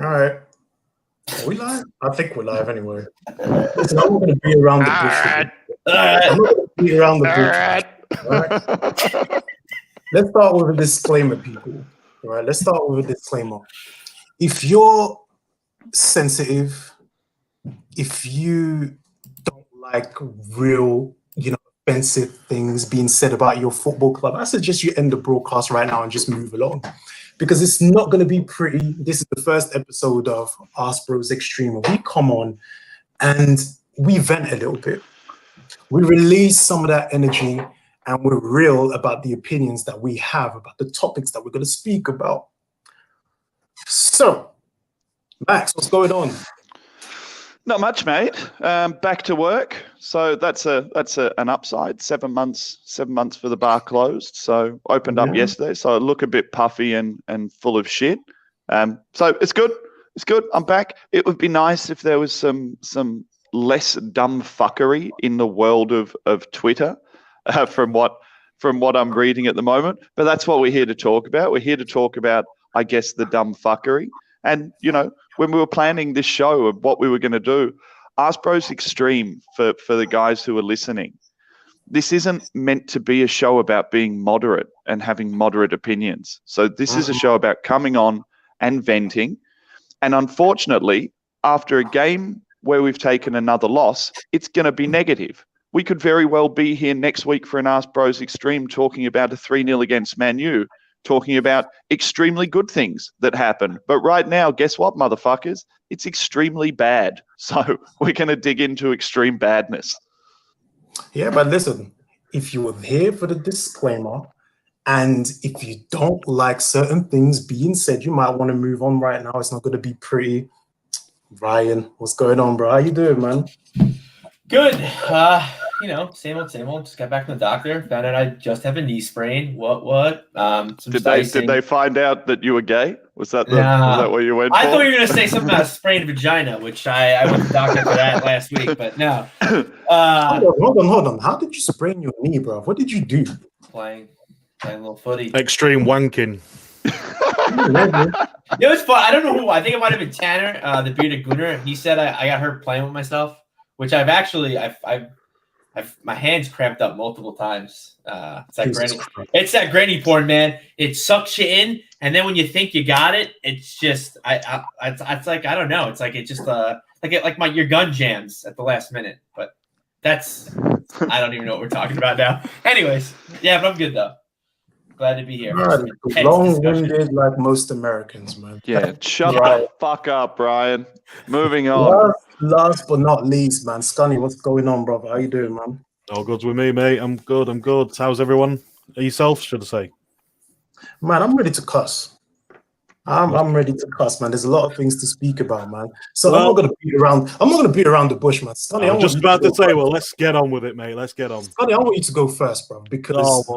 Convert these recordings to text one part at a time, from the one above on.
All right. Are we live? I think we're live anyway. Listen, I'm not going to be around the bush. I'm not going to be around the bush. All right. Let's start with a disclaimer, people. All right. Let's start with a disclaimer. If you're sensitive, if you don't like real, offensive things being said about your football club, I suggest you end the broadcast right now and just move along, because it's not going to be pretty. This is the first episode of ArseBros Extreme. We come on and we vent a little bit. We release some of that energy and we're real about the opinions that we have about the topics that we're going to speak about. So, Max, what's going on? Not much, mate. Back to work. So that's an upside. 7 months for the bar closed. So opened up yesterday. So I look a bit puffy and full of shit. So it's good. It's good. I'm back. It would be nice if there was some less dumb fuckery in the world of Twitter, from what I'm reading at the moment. But that's what we're here to talk about. We're here to talk about, I guess, the dumb fuckery. And when we were planning this show of what we were going to do, ArseBros Extreme, for the guys who are listening, this isn't meant to be a show about being moderate and having moderate opinions. So this is a show about coming on and venting. And unfortunately, after a game where we've taken another loss, it's going to be negative. We could very well be here next week for an ArseBros Extreme talking about a 3-0 against Man U, talking about extremely good things that happen. But right now, guess what, motherfuckers? It's extremely bad. So we're going to dig into extreme badness. Yeah, but listen, if you were here for the disclaimer, and if you don't like certain things being said, you might want to move on right now. It's not going to be pretty. Ryan, what's going on, bro? How you doing, man? Good. Same old. Just got back from the doctor. Found out I just have a knee sprain. What? Did they find out that you were gay? Was that what you went for? I thought you were gonna say something about sprained vagina, which I went to the doctor for that last week, but no. Hold on. How did you sprain your knee, bro? What did you do? Playing a little footy. Extreme wanking. It was fun. I don't know who. I think it might have been Tanner, the bearded gooner. He said I got hurt playing with myself, which I've my hands cramped up multiple times. It's that granny porn, man. It sucks you in, and then when you think you got it, it's just it's like I don't know. It's like it just your gun jams at the last minute. But I don't even know what we're talking about now. Anyways, yeah, but I'm good though. Glad to be here. Long-winded like most Americans, man. Yeah, shut the fuck up, Brian. Moving on. Last but not least, man. Scunny, what's going on, brother? How you doing, man? All good with me, mate. I'm good. How's everyone? Yourself, should I say? Man, I'm ready to cuss. I'm ready to cuss, man. There's a lot of things to speak about, man. So I'm not gonna beat around the bush, man. Scunny, I'm just about to say, well, let's get on with it, mate. Let's get on. Scunny, I want you to go first, bro, because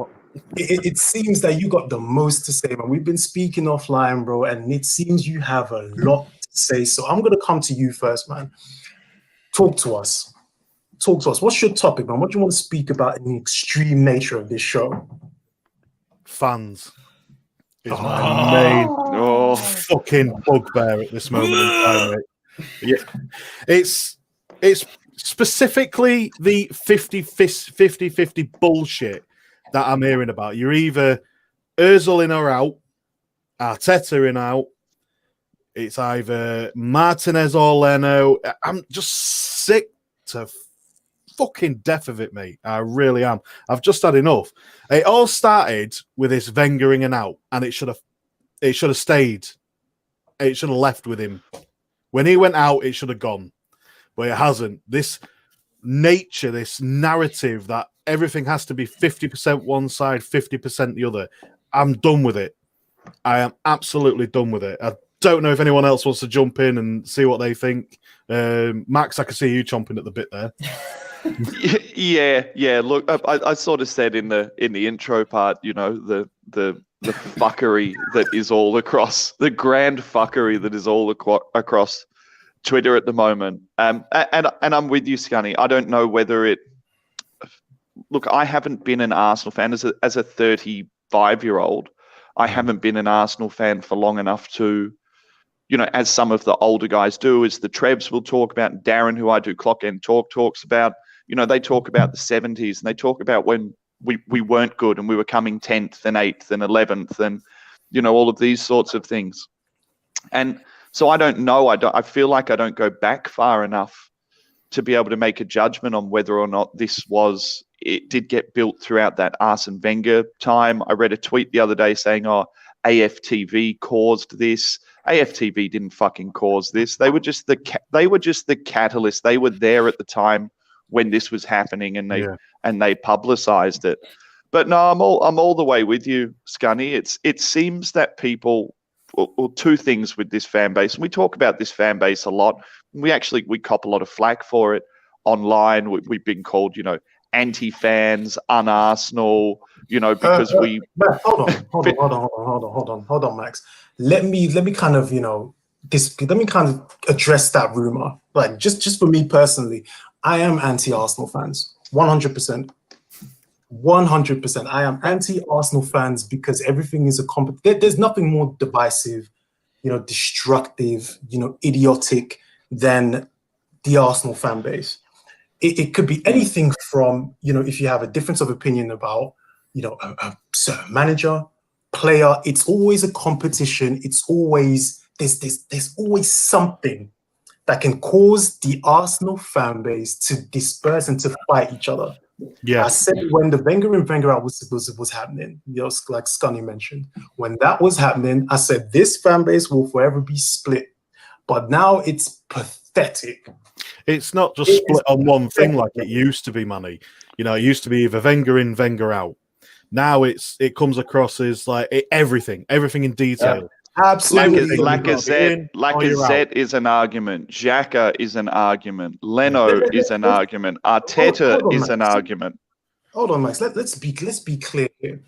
it seems that you got the most to say, man. We've been speaking offline, bro, and it seems you have a lot to say. So I'm gonna come to you first, man. Talk to us. What's your topic, man? What do you want to speak about in the extreme nature of this show? Fans is my main fucking bugbear at this moment in time, mate. Yeah, it's specifically the 50-50 bullshit that I'm hearing about. You're either Ozil in or out, Arteta in out. It's either Martinez or Leno. I'm just sick to fucking death of it, mate. I really am. I've just had enough. It all started with this Wenger in and out, and it should have stayed. It should have left with him. When he went out, it should have gone. But it hasn't. This nature, this narrative that everything has to be 50% one side, 50% the other. I'm done with it. I am absolutely done with it. I don't know if anyone else wants to jump in and see what they think. Max, I can see you chomping at the bit there. Yeah. Look, I sort of said in the intro part, the fuckery that is all across, the grand fuckery that is all across Twitter at the moment. And I'm with you, Scunny. I don't know whether it. Look, I haven't been an Arsenal fan as a 35-year-old. I haven't been an Arsenal fan for long enough to as some of the older guys do, as the Trebs will talk about, Darren, who I do Clock End talks about, they talk about the 70s, and they talk about when we weren't good and we were coming 10th and 8th and 11th and, all of these sorts of things. And so I don't know. I feel like I don't go back far enough to be able to make a judgment on whether or not it did get built throughout that Arsene Wenger time. I read a tweet the other day saying, AFTV caused this. AFTV didn't fucking cause this. They were just the catalyst. They were there at the time when this was happening, and they publicized it. But no, I'm all the way with you, Scunny. It seems that people, or two things with this fan base, and we talk about this fan base a lot. We cop a lot of flack for it online. We've been called, anti-fans, un-Arsenal, because we. Hold on, Max. Let me kind of, let me kind of address that rumor. Like, just for me personally, I am anti-Arsenal fans, 100%. 100%. I am anti-Arsenal fans because everything is there's nothing more divisive, destructive, idiotic than the Arsenal fan base. It could be anything from, if you have a difference of opinion about, a certain manager, player, it's always a competition. It's always, there's always something that can cause the Arsenal fan base to disperse and to fight each other. Yeah, I said when the Wenger and Wenger out was happening, like Scunny mentioned, when that was happening, I said this fan base will forever be split. But now it's pathetic. It's not just split on one thing like it used to be, Manny. It used to be either Wenger in, Wenger out. Now it comes across as like everything in detail. Absolutely. Lacazette is an argument. Xhaka is an argument. Leno is an argument. Arteta is an argument. Hold on, Max. Let's be clear here.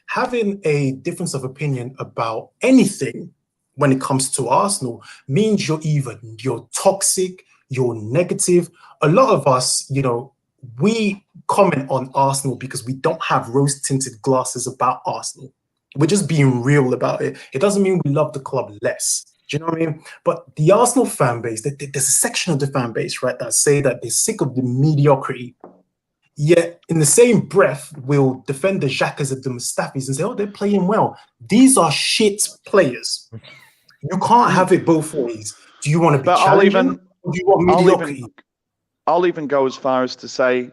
Having a difference of opinion about anything when it comes to Arsenal means you're toxic, you're negative. A lot of us, we comment on Arsenal because we don't have rose-tinted glasses about Arsenal. We're just being real about it. It doesn't mean we love the club less. Do you know what I mean? But the Arsenal fan base, there's a section of the fan base, right, that say that they're sick of the mediocrity. Yet, in the same breath, will defend the Xhakas of the Mustafis and say, they're playing well. These are shit players. You can't have it both ways. Do you want to be challenging? Or do you want mediocrity? I'll even go as far as to say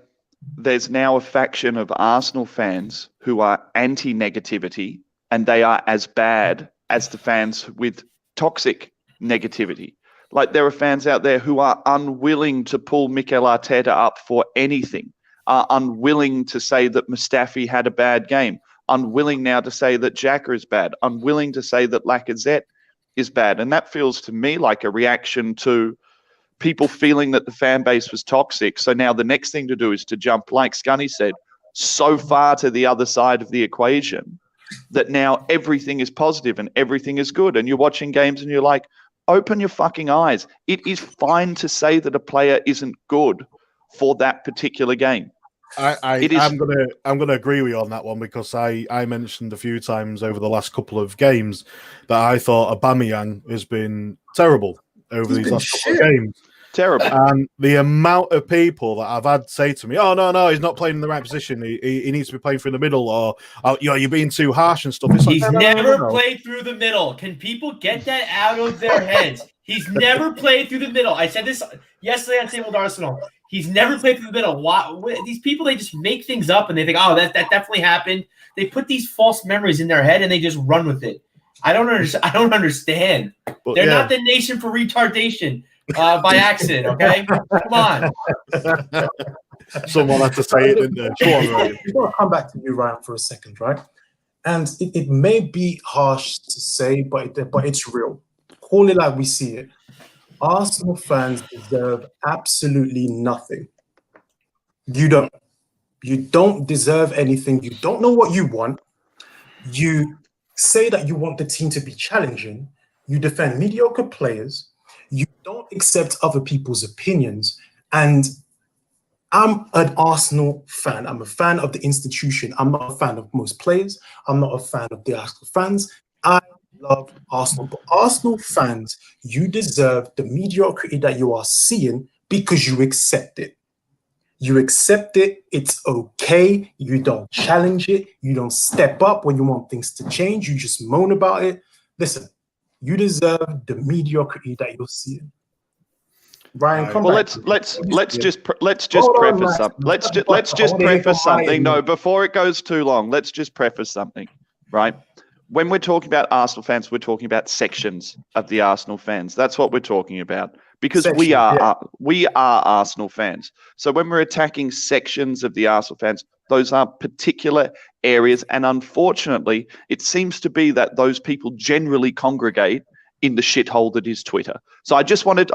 there's now a faction of Arsenal fans who are anti-negativity, and they are as bad as the fans with toxic negativity. Like, there are fans out there who are unwilling to pull Mikel Arteta up for anything, are unwilling to say that Mustafi had a bad game, unwilling now to say that Xhaka is bad, unwilling to say that Lacazette is bad. And that feels to me like a reaction to people feeling that the fan base was toxic. So now the next thing to do is to jump, like Scunny said, so far to the other side of the equation that now everything is positive and everything is good. And you're watching games and you're like, open your fucking eyes. It is fine to say that a player isn't good for that particular game. I'm gonna agree with you on that one, because I mentioned a few times over the last couple of games that I thought Aubameyang has been terrible over these last couple of games. Terrible. And the amount of people that I've had say to me, no, he's not playing in the right position. He needs to be playing through the middle, or you're being too harsh and stuff. It's He's never played through the middle. Can people get that out of their heads? He's never played through the middle. I said this yesterday on Table with Arsenal. He's never played through the middle. Why? These people, they just make things up and they think, that definitely happened. They put these false memories in their head and they just run with it. I don't understand. But they're not the nation for retardation by accident, okay? Come on. Someone had to say it, didn't they? Go on, Ryan. I've got to come back to you, Ryan, for a second, right? And it may be harsh to say, but it's real. Call it like we see it. Arsenal fans deserve absolutely nothing. You don't. You don't deserve anything. You don't know what you want. You say that you want the team to be challenging. You defend mediocre players. You don't accept other people's opinions. And I'm an Arsenal fan. I'm a fan of the institution. I'm not a fan of most players. I'm not a fan of the Arsenal fans. I love Arsenal, but Arsenal fans, you deserve the mediocrity that you are seeing because you accept it. You accept it. It's okay. You don't challenge it. You don't step up when you want things to change. You just moan about it. Listen, you deserve the mediocrity that you're seeing. Ryan, come well, back. let's just preface something. Let's just preface something. No, before it goes too long, let's just preface something, right? When we're talking about Arsenal fans, we're talking about sections of the Arsenal fans. That's what we're talking about, because we are Arsenal fans. So when we're attacking sections of the Arsenal fans, those are particular areas, and unfortunately, it seems to be that those people generally congregate in the shithole that is Twitter. So I just wanted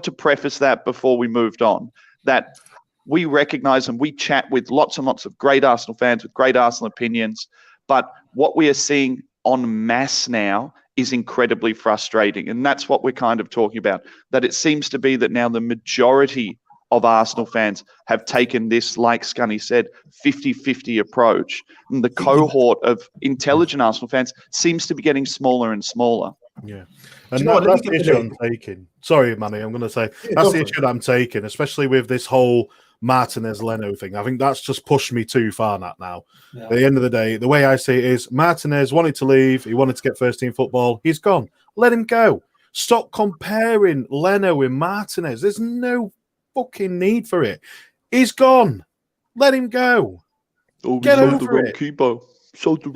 to preface that before we moved on, that we recognize and we chat with lots and lots of great Arsenal fans with great Arsenal opinions, but what we are seeing en masse now is incredibly frustrating. And that's what we're kind of talking about, that it seems to be that now the majority of Arsenal fans have taken this, like Scunny said, 50-50 approach. And the cohort of intelligent Arsenal fans seems to be getting smaller and smaller. Yeah. And that's the issue I'm taking. Sorry, Manny, I'm going to say that's the issue that I'm taking, especially with this whole Martinez-Leno thing. I think that's just pushed me too far now. Yeah. At the end of the day, the way I see it is Martinez wanted to leave. He wanted to get first-team football. He's gone. Let him go. Stop comparing Leno with Martinez. There's no fucking need for it. He's gone. Let him go. Oh, get over it. Keeper. Fucking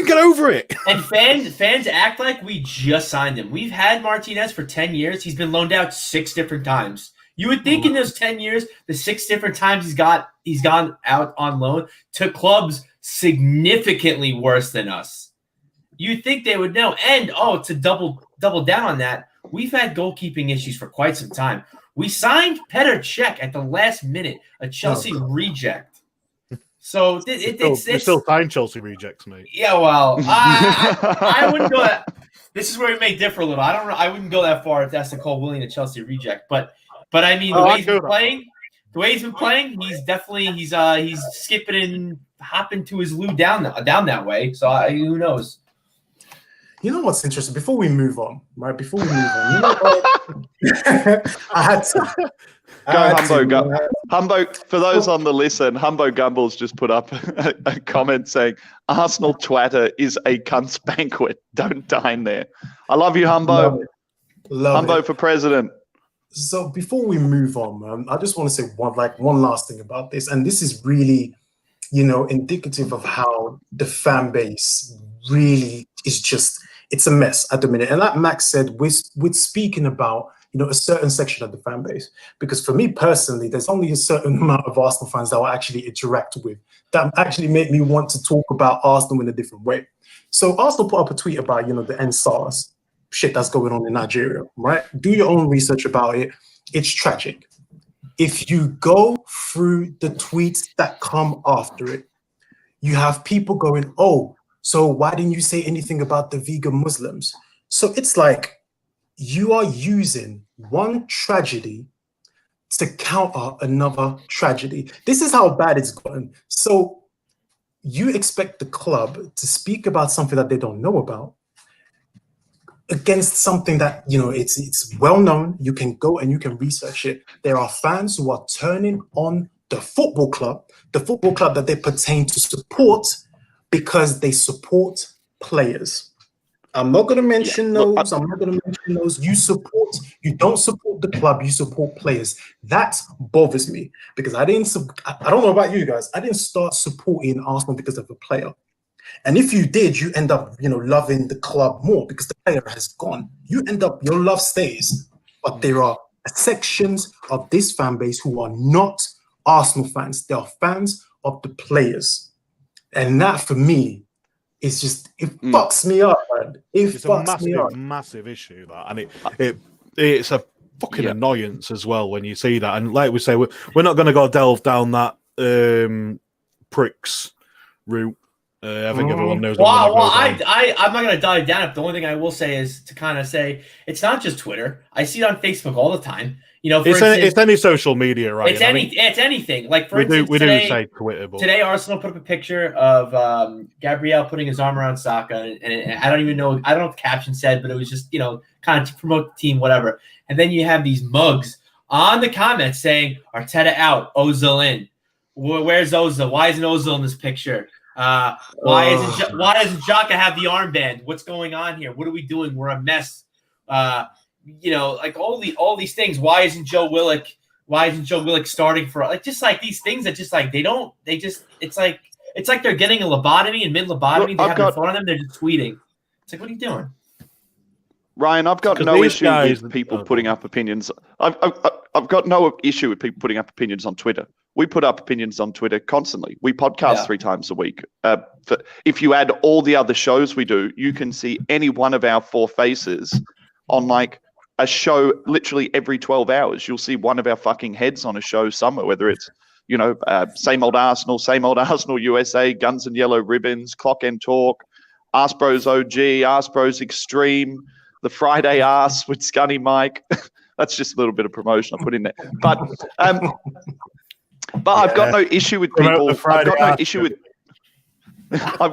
get over it. And fans act like we just signed him. We've had Martinez for 10 years. He's been loaned out 6 different times. You would think in those 10 years, the 6 different times he's gone out on loan to clubs significantly worse than us. You'd think they would know. And to double down on that, we've had goalkeeping issues for quite some time. We signed Petr Cech at the last minute, a Chelsea reject. So it's still sign Chelsea rejects, mate. Yeah, well, I wouldn't go that. This is where we may differ a little. I wouldn't go that far if that's to call Willian a Chelsea reject. But I mean, the way he's been playing, he's definitely he's skipping and hopping to his loo down that way. So who knows? You know what's interesting? Before we move on, right? You know what? I had to. Humbo, for those on the listen, Humbo Gumble's just put up a comment saying, Arsenal twatter is a cunt's banquet. Don't dine there. I love you, Humbo. Love Humbo it. For president. So before we move on, man, I just want to say one last thing about this. And this is really, indicative of how the fan base really is it's a mess at the minute. And like Max said, we're speaking about, a certain section of the fan base. Because for me personally, there's only a certain amount of Arsenal fans that I actually interact with that actually make me want to talk about Arsenal in a different way. So Arsenal put up a tweet about, the NSARS shit that's going on in Nigeria, right? Do your own research about it. It's tragic. If you go through the tweets that come after it, you have people going, so why didn't you say anything about the vegan Muslims? So it's like, you are using one tragedy to counter another tragedy. This is how bad it's gotten. So you expect the club to speak about something that they don't know about against something that, it's well known. You can go and you can research it. There are fans who are turning on the football club that they pertain to support because they support players. I'm not going to mention those. You don't support the club, you support players. That bothers me because I don't know about you guys. I didn't start supporting Arsenal because of a player. And if you did, you end up, loving the club more because the player has gone. You end up, your love stays. But there are sections of this fan base who are not Arsenal fans. They are fans of the players. And that for me, it's just fucks me up, man. It's a massive issue that, and it's a fucking annoyance as well when you see that. And like we say, we're not going to go delve down that pricks route. I think everyone knows. Well, I'm not going to dive down. The only thing I will say is to kind of say it's not just Twitter. I see it on Facebook all the time. You know, for instance, it's any social media, right? It's anything. Like for instance, we today, do say Twitter, but today Arsenal put up a picture of Gabriel putting his arm around Saka, and I don't even know. I don't know what the caption said, but it was just kind of to promote the team, whatever. And then you have these mugs on the comments saying Arteta out, Ozil in. Where's Ozil? Why isn't Ozil in this picture? Why doesn't Xhaka have the armband? What's going on here? What are we doing? We're a mess. Like all these things. Why isn't Joe Willock starting for just like these things that just like it's like they're getting a lobotomy and mid lobotomy. They have their phone on them. They're just tweeting. It's like, what are you doing? Ryan, I've got no issue with people putting up opinions. I've got no issue with people putting up opinions on Twitter. We put up opinions on Twitter constantly. We podcast 3 times a week. If you add all the other shows we do, you can see any one of our 4 faces on like a show literally every 12 hours. You'll see one of our fucking heads on a show somewhere, whether it's, same old Arsenal USA, Guns and Yellow Ribbons, Clock and Talk, ArseBros OG, ArseBros Extreme, the Friday Arse with Scunny Mike. That's just a little bit of promotion I put in there. But I've got no issue with people. I've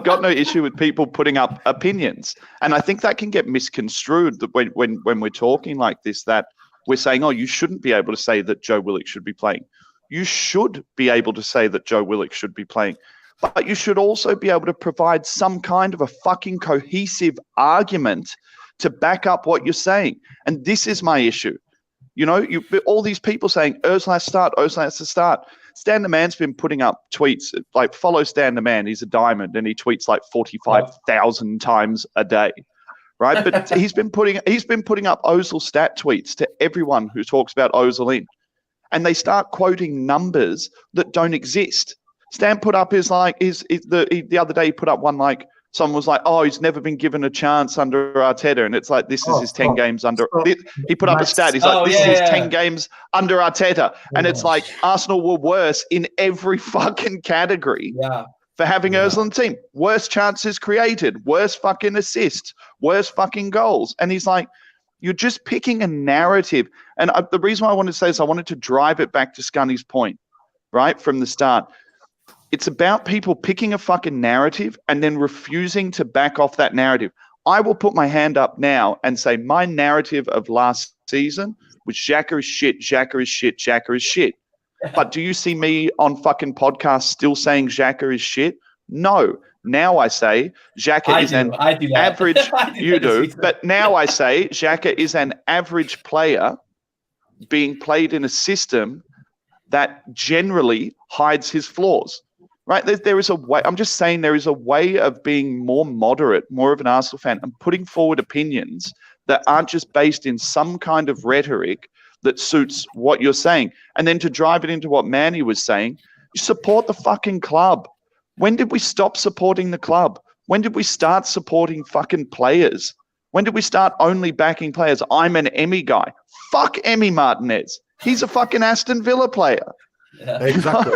got no issue with people putting up opinions, and I think that can get misconstrued when we're talking like this. That we're saying, oh, you shouldn't be able to say that Joe Willock should be playing. You should be able to say that Joe Willock should be playing, but you should also be able to provide some kind of a fucking cohesive argument to back up what you're saying. And this is my issue. All these people saying Ozil has to start. Stan the Man's been putting up tweets like follow Stan the Man. He's a diamond, and he tweets like 45,000 times a day, right? But he's been putting up Ozil stat tweets to everyone who talks about Ozil in, and they start quoting numbers that don't exist. Stan put up the other day. He put up one like. Someone was like, oh, he's never been given a chance under Arteta. And it's like, this is his 10 games under. He put up a stat. He's like, this is his 10 games under Arteta. And it's like, Arsenal were worse in every fucking category for having Ozil on the team. Worst chances created, worst fucking assists, worst fucking goals. And he's like, you're just picking a narrative. And the reason why I wanted to say this, I wanted to drive it back to Scunny's point, right, from the start. It's about people picking a fucking narrative and then refusing to back off that narrative. I will put my hand up now and say my narrative of last season was Xhaka is shit, Xhaka is shit, Xhaka is shit. But do you see me on fucking podcasts still saying Xhaka is shit? No. Now I say Xhaka is an average. You do. But now I say Xhaka is an average player being played in a system that generally hides his flaws. Right, there is a way. I'm just saying there is a way of being more moderate, more of an Arsenal fan, and putting forward opinions that aren't just based in some kind of rhetoric that suits what you're saying. And then to drive it into what Manny was saying, you support the fucking club. When did we stop supporting the club? When did we start supporting fucking players? When did we start only backing players? I'm an Emmy guy. Fuck Emmy Martinez. He's a fucking Aston Villa player. Yeah. Exactly.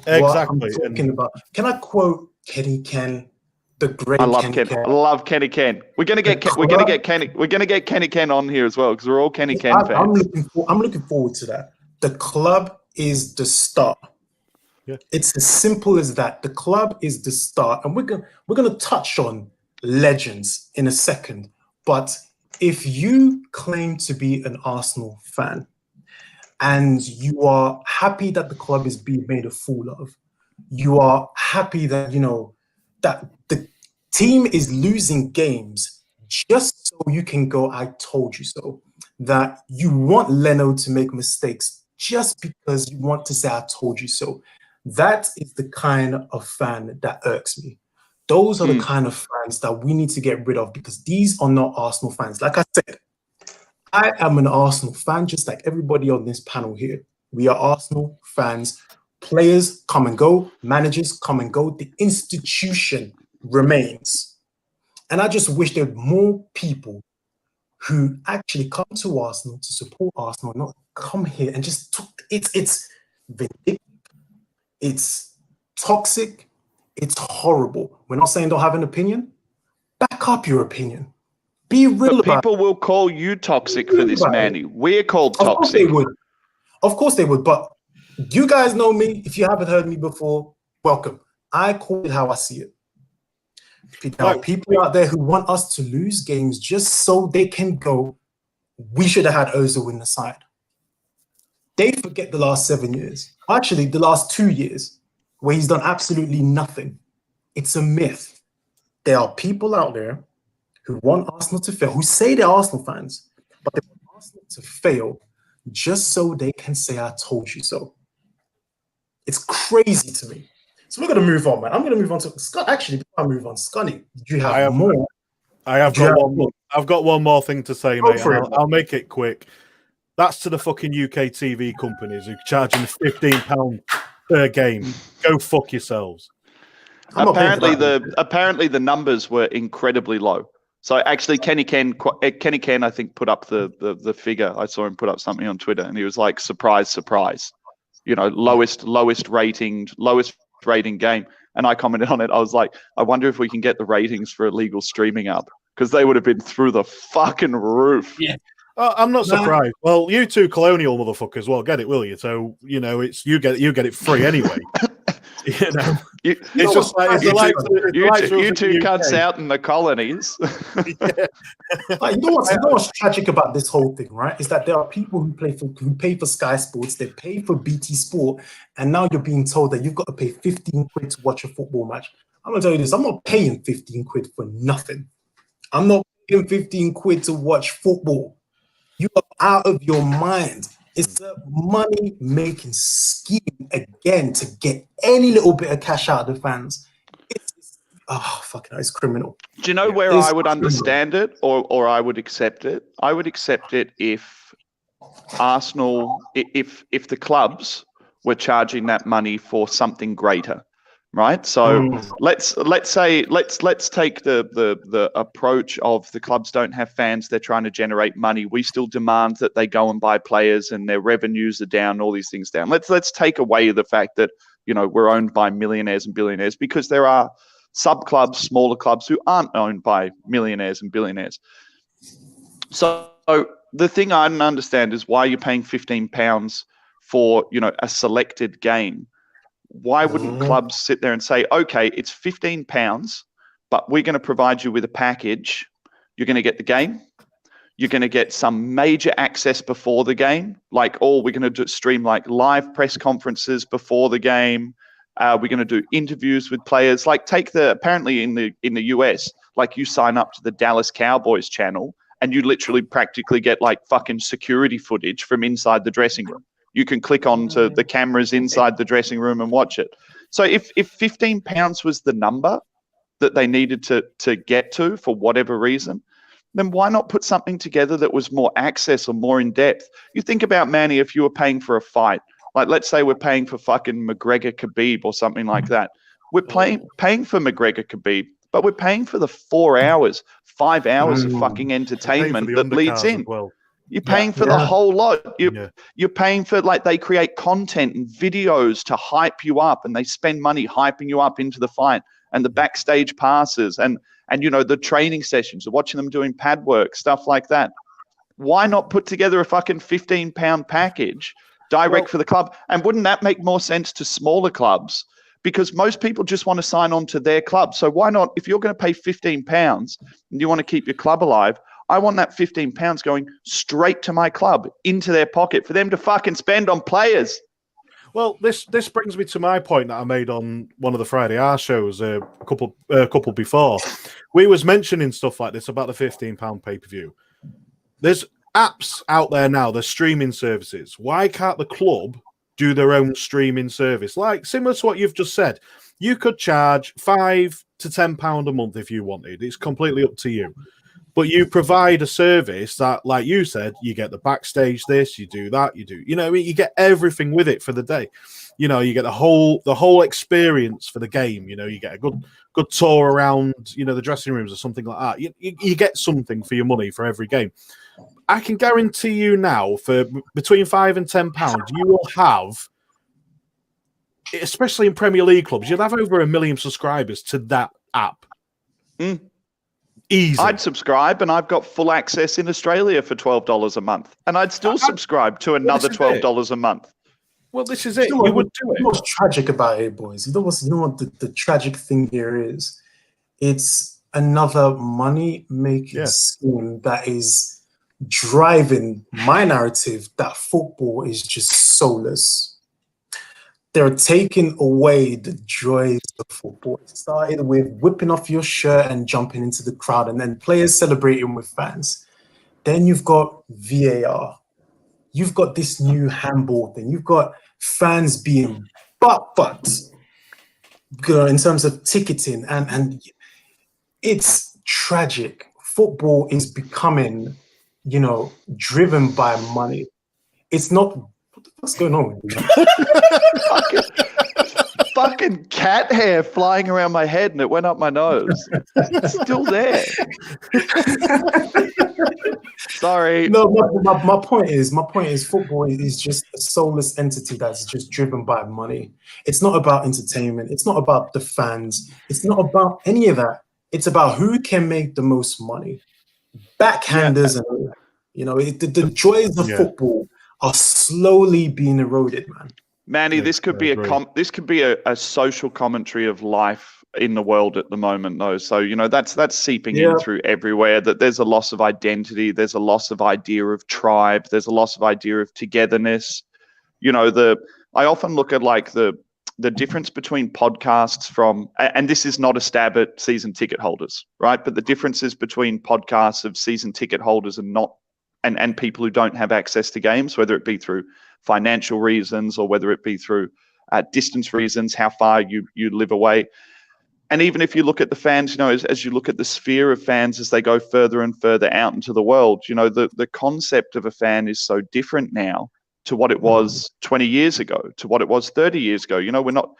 Exactly. Can I quote Kenny Ken, the great? I love Kenny Ken. We're gonna get Kenny Ken on here as well because we're all Kenny Ken fans. I'm looking forward to that. The club is the start. Yeah. It's as simple as that. The club is the start, and we're gonna touch on legends in a second. But if you claim to be an Arsenal fan, and you are happy that the club is being made a fool of, you are happy that that the team is losing games just so you can go, I told you so, that you want Leno to make mistakes just because you want to say, I told you so. That is the kind of fan that irks me. Those are the kind of fans that we need to get rid of because these are not Arsenal fans. Like I said, I am an Arsenal fan, just like everybody on this panel here. We are Arsenal fans. Players come and go. Managers come and go. The institution remains. And I just wish there were more people who actually come to Arsenal to support Arsenal, not come here and just talk. It's vindictive. It's toxic. It's horrible. We're not saying don't have an opinion. Back up your opinion. Be real But about people will call you toxic for this, Manny. We're called it. Of course they toxic. would. Of course they would. But you guys know me. If you haven't heard me before, welcome. I call it how I see it. There are people out there who want us to lose games just so they can go, we should have had Ozil win the side. They forget the last 7 years. Actually, the last 2 years, where he's done absolutely nothing. It's a myth. There are people out there who want Arsenal to fail, who say they're Arsenal fans, but they want Arsenal to fail just so they can say, I told you so. It's crazy to me. So we're going to move on, man. I'm going to move on to Scott. Actually, before I move on, Scunny, do you have more? I've got one more thing to say, mate. I'll make it quick. That's to the fucking UK TV companies who are charging £15 per game. Go fuck yourselves. Apparently the numbers were incredibly low. So actually, Kenny Ken, I think, put up the figure. I saw him put up something on Twitter, and he was like, "Surprise, surprise!" You know, lowest rating game. And I commented on it. I was like, I wonder if we can get the ratings for illegal streaming up, because they would have been through the fucking roof. Yeah. I'm not surprised. Well, you two colonial motherfuckers, well, get it, will you? So it's you get it free anyway. You know, it's just like you two cunts out in the colonies. Like, you know what's tragic about this whole thing, right? Is that there are people who pay for Sky Sports, they pay for BT Sport, and now you're being told that you've got to pay 15 quid to watch a football match. I'm gonna tell you this: I'm not paying 15 quid for nothing. I'm not paying 15 quid to watch football. You are out of your mind. It's a money-making scheme again to get any little bit of cash out of the fans. It's criminal. Do you know where I would understand it, or I would accept it? I would accept it if Arsenal, if the clubs were charging that money for something greater, right? So let's take the approach of the clubs don't have fans, they're trying to generate money. We still demand that they go and buy players, and their revenues are down, all these things down. Let's take away the fact that, you know, we're owned by millionaires and billionaires, because there are sub clubs, smaller clubs who aren't owned by millionaires and billionaires. So the thing I don't understand is why you're paying £15 for, you know, a selected game. Why wouldn't clubs sit there and say, okay, it's £15, but we're going to provide you with a package. You're going to get the game. You're going to get some major access before the game. Like, we're going to stream like live press conferences before the game. We're going to do interviews with players. Like, apparently in the US, like, you sign up to the Dallas Cowboys channel and you literally practically get like fucking security footage from inside the dressing room. You can click onto the cameras inside the dressing room and watch it. So if £15 was the number that they needed to get to for whatever reason, then why not put something together that was more access or more in depth? You think about, Manny, if you were paying for a fight, like let's say we're paying for fucking McGregor Khabib or something like that. We're paying for McGregor Khabib, but we're paying for the 4 hours, 5 hours of fucking entertainment that leads in. Well. You're paying for the whole lot. You're paying for, like, they create content and videos to hype you up, and they spend money hyping you up into the fight, and the backstage passes and you know, the training sessions, watching them doing pad work, stuff like that. Why not put together a fucking £15 package direct for the club? And wouldn't that make more sense to smaller clubs? Because most people just want to sign on to their club. So why not, if you're going to pay £15 and you want to keep your club alive, I want that £15 going straight to my club, into their pocket, for them to fucking spend on players. Well, this brings me to my point that I made on one of the Friday R shows a couple before. We was mentioning stuff like this about the £15 pay-per-view. There's apps out there now, there's streaming services. Why can't the club do their own streaming service? Like, similar to what you've just said, you could charge £5 to £10 a month if you wanted. It's completely up to you. But you provide a service that, like you said, you get the backstage this, you do that, you know, you get everything with it for the day. You know, you get the whole experience for the game. You know, you get a good tour around, you know, the dressing rooms or something like that. You get something for your money for every game. I can guarantee you now, for between £5 and £10, you will have especially in Premier League clubs, you'd have over 1 million subscribers to that app. Easy. I'd subscribe, and I've got full access in Australia for $12 a month, and I'd still subscribe to another $12 a month. Well, this is it. You You would do You it. know what's tragic about it, boys? You know what the tragic thing here is? It's another money-making scheme that is driving my narrative that football is just soulless. They're taking away the joys of football. It started with whipping off your shirt and jumping into the crowd, and then players celebrating with fans. Then you've got VAR. You've got this new handball thing. You've got fans being butt in terms of ticketing, and it's tragic. Football is becoming, driven by money. It's not. What's going on with you? Fucking cat hair flying around my head, and it went up my nose. It's still there. Sorry. No, my point is football is just a soulless entity that's just driven by money. It's not about entertainment. It's not about the fans. It's not about any of that. It's about who can make the most money. Backhanders and the joys of football are slowly being eroded, man. Manny, this could be a social commentary of life in the world at the moment, though. So that's seeping in through everywhere. That there's a loss of identity, there's a loss of idea of tribe, there's a loss of idea of togetherness. I often look at like the difference between podcasts and this is not a stab at season ticket holders, right? But the differences between podcasts of season ticket holders and people who don't have access to games, whether it be through financial reasons or whether it be through distance reasons, how far you live away. And even if you look at the fans, as you look at the sphere of fans as they go further and further out into the world, the concept of a fan is so different now to what it was 20 years ago, to what it was 30 years ago. We're not,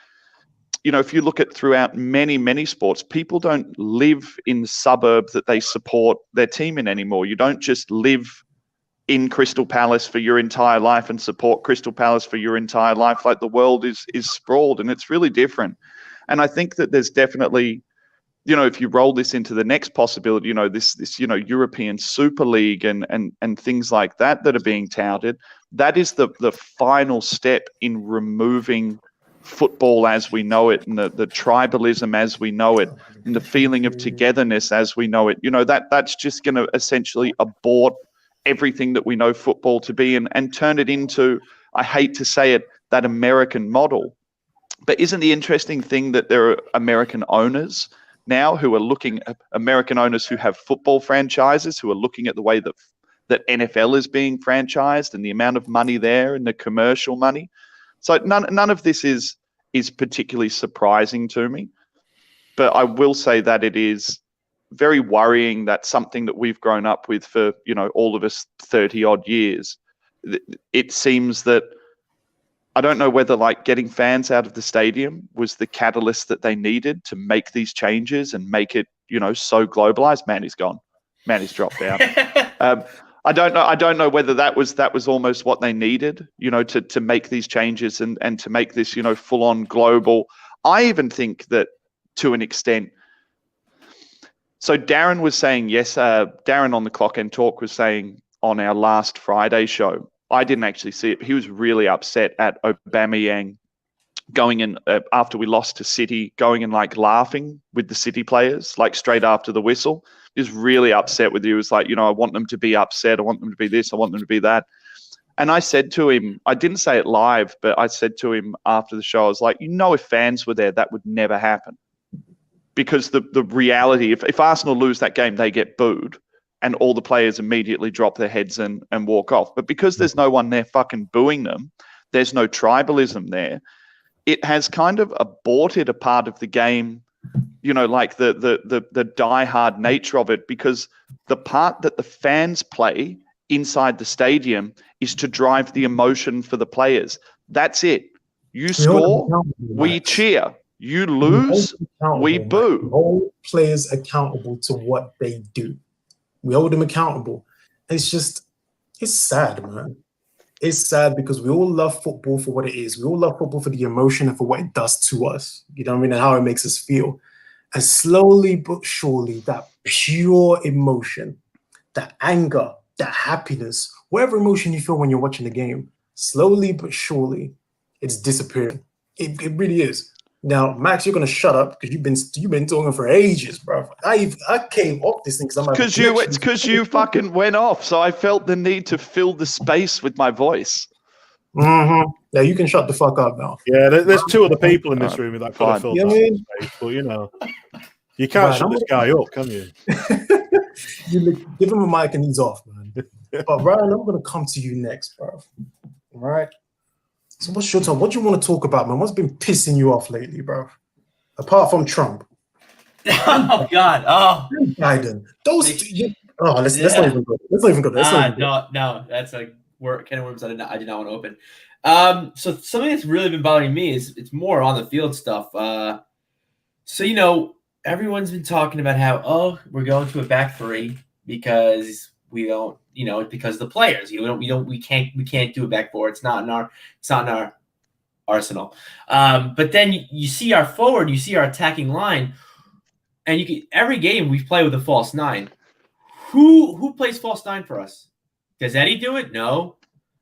if you look at throughout many, many sports, people don't live in the suburb that they support their team in anymore. You don't just live in Crystal Palace for your entire life and support Crystal Palace for your entire life. Like, the world is sprawled, and it's really different. And I think that there's definitely, if you roll this into the next possibility, this European Super League and things like that are being touted, that is the final step in removing football as we know it, and the tribalism as we know it, and the feeling of togetherness as we know it. That's just going to essentially abort everything that we know football to be and turn it into, I hate to say it, that American model. But isn't the interesting thing that there are American owners now who are looking at American owners who have football franchises, who are looking at the way that NFL is being franchised and the amount of money there and the commercial money. So none of this is particularly surprising to me. But I will say that it is very worrying that something that we've grown up with for, all of us 30 odd years, it seems that, I don't know whether like getting fans out of the stadium was the catalyst that they needed to make these changes and make it, so globalized. Manny's gone. Manny's dropped out. I don't know whether that was almost what they needed, to make these changes and to make this, full on global. I even think that to an extent. So Darren was saying, Darren on the Clock and Talk was saying on our last Friday show, I didn't actually see it, but he was really upset at Aubameyang going in after we lost to City, going and like laughing with the City players, like straight after the whistle. He was really upset with you. He was like, I want them to be upset. I want them to be this. I want them to be that. And I said to him, I didn't say it live, but I said to him after the show, I was like, if fans were there, that would never happen. Because the reality, if Arsenal lose that game, they get booed and all the players immediately drop their heads and walk off. But because there's no one there fucking booing them, there's no tribalism there, it has kind of aborted a part of the game, like the diehard nature of it, because the part that the fans play inside the stadium is to drive the emotion for the players. That's it. You score, we cheer. You lose, we boo. We hold players accountable to what they do. We hold them accountable. It's sad, man. it's sad because we all love football for what it is. We all love football for the emotion and for what it does to us. You know what I mean? And how it makes us feel. And slowly but surely, that pure emotion, that anger, that happiness, whatever emotion you feel when you're watching the game, slowly but surely, it's disappearing. It really is. Now, Max, you're gonna shut up because you've been talking for ages, bro. I came off this thing because I'm it's because you fucking went off, so I felt the need to fill the space with my voice. Mm-hmm. Yeah, you can shut the fuck up now. Yeah, there's two other people in this room that could have filled You know that what I mean? space, but you know, you can't shut this guy up, can you? Give him a mic and he's off, man. But Ryan, I'm gonna come to you next, bro. All right. So what's your time? What do you want to talk about, man? What's been pissing you off lately, bro? Apart from Trump. Oh God! Oh, Biden. Those. Let's not even go. Let's not even go. No. That's a can of worms I did not want to open. So something that's really been bothering me is it's more on the field stuff. So everyone's been talking about how we're going to a back three because we don't, because of the players. We can't do a back four. It's not in our arsenal. But then you see our forward, you see our attacking line, and every game we play with a false nine. Who plays false nine for us? Does Eddie do it? No.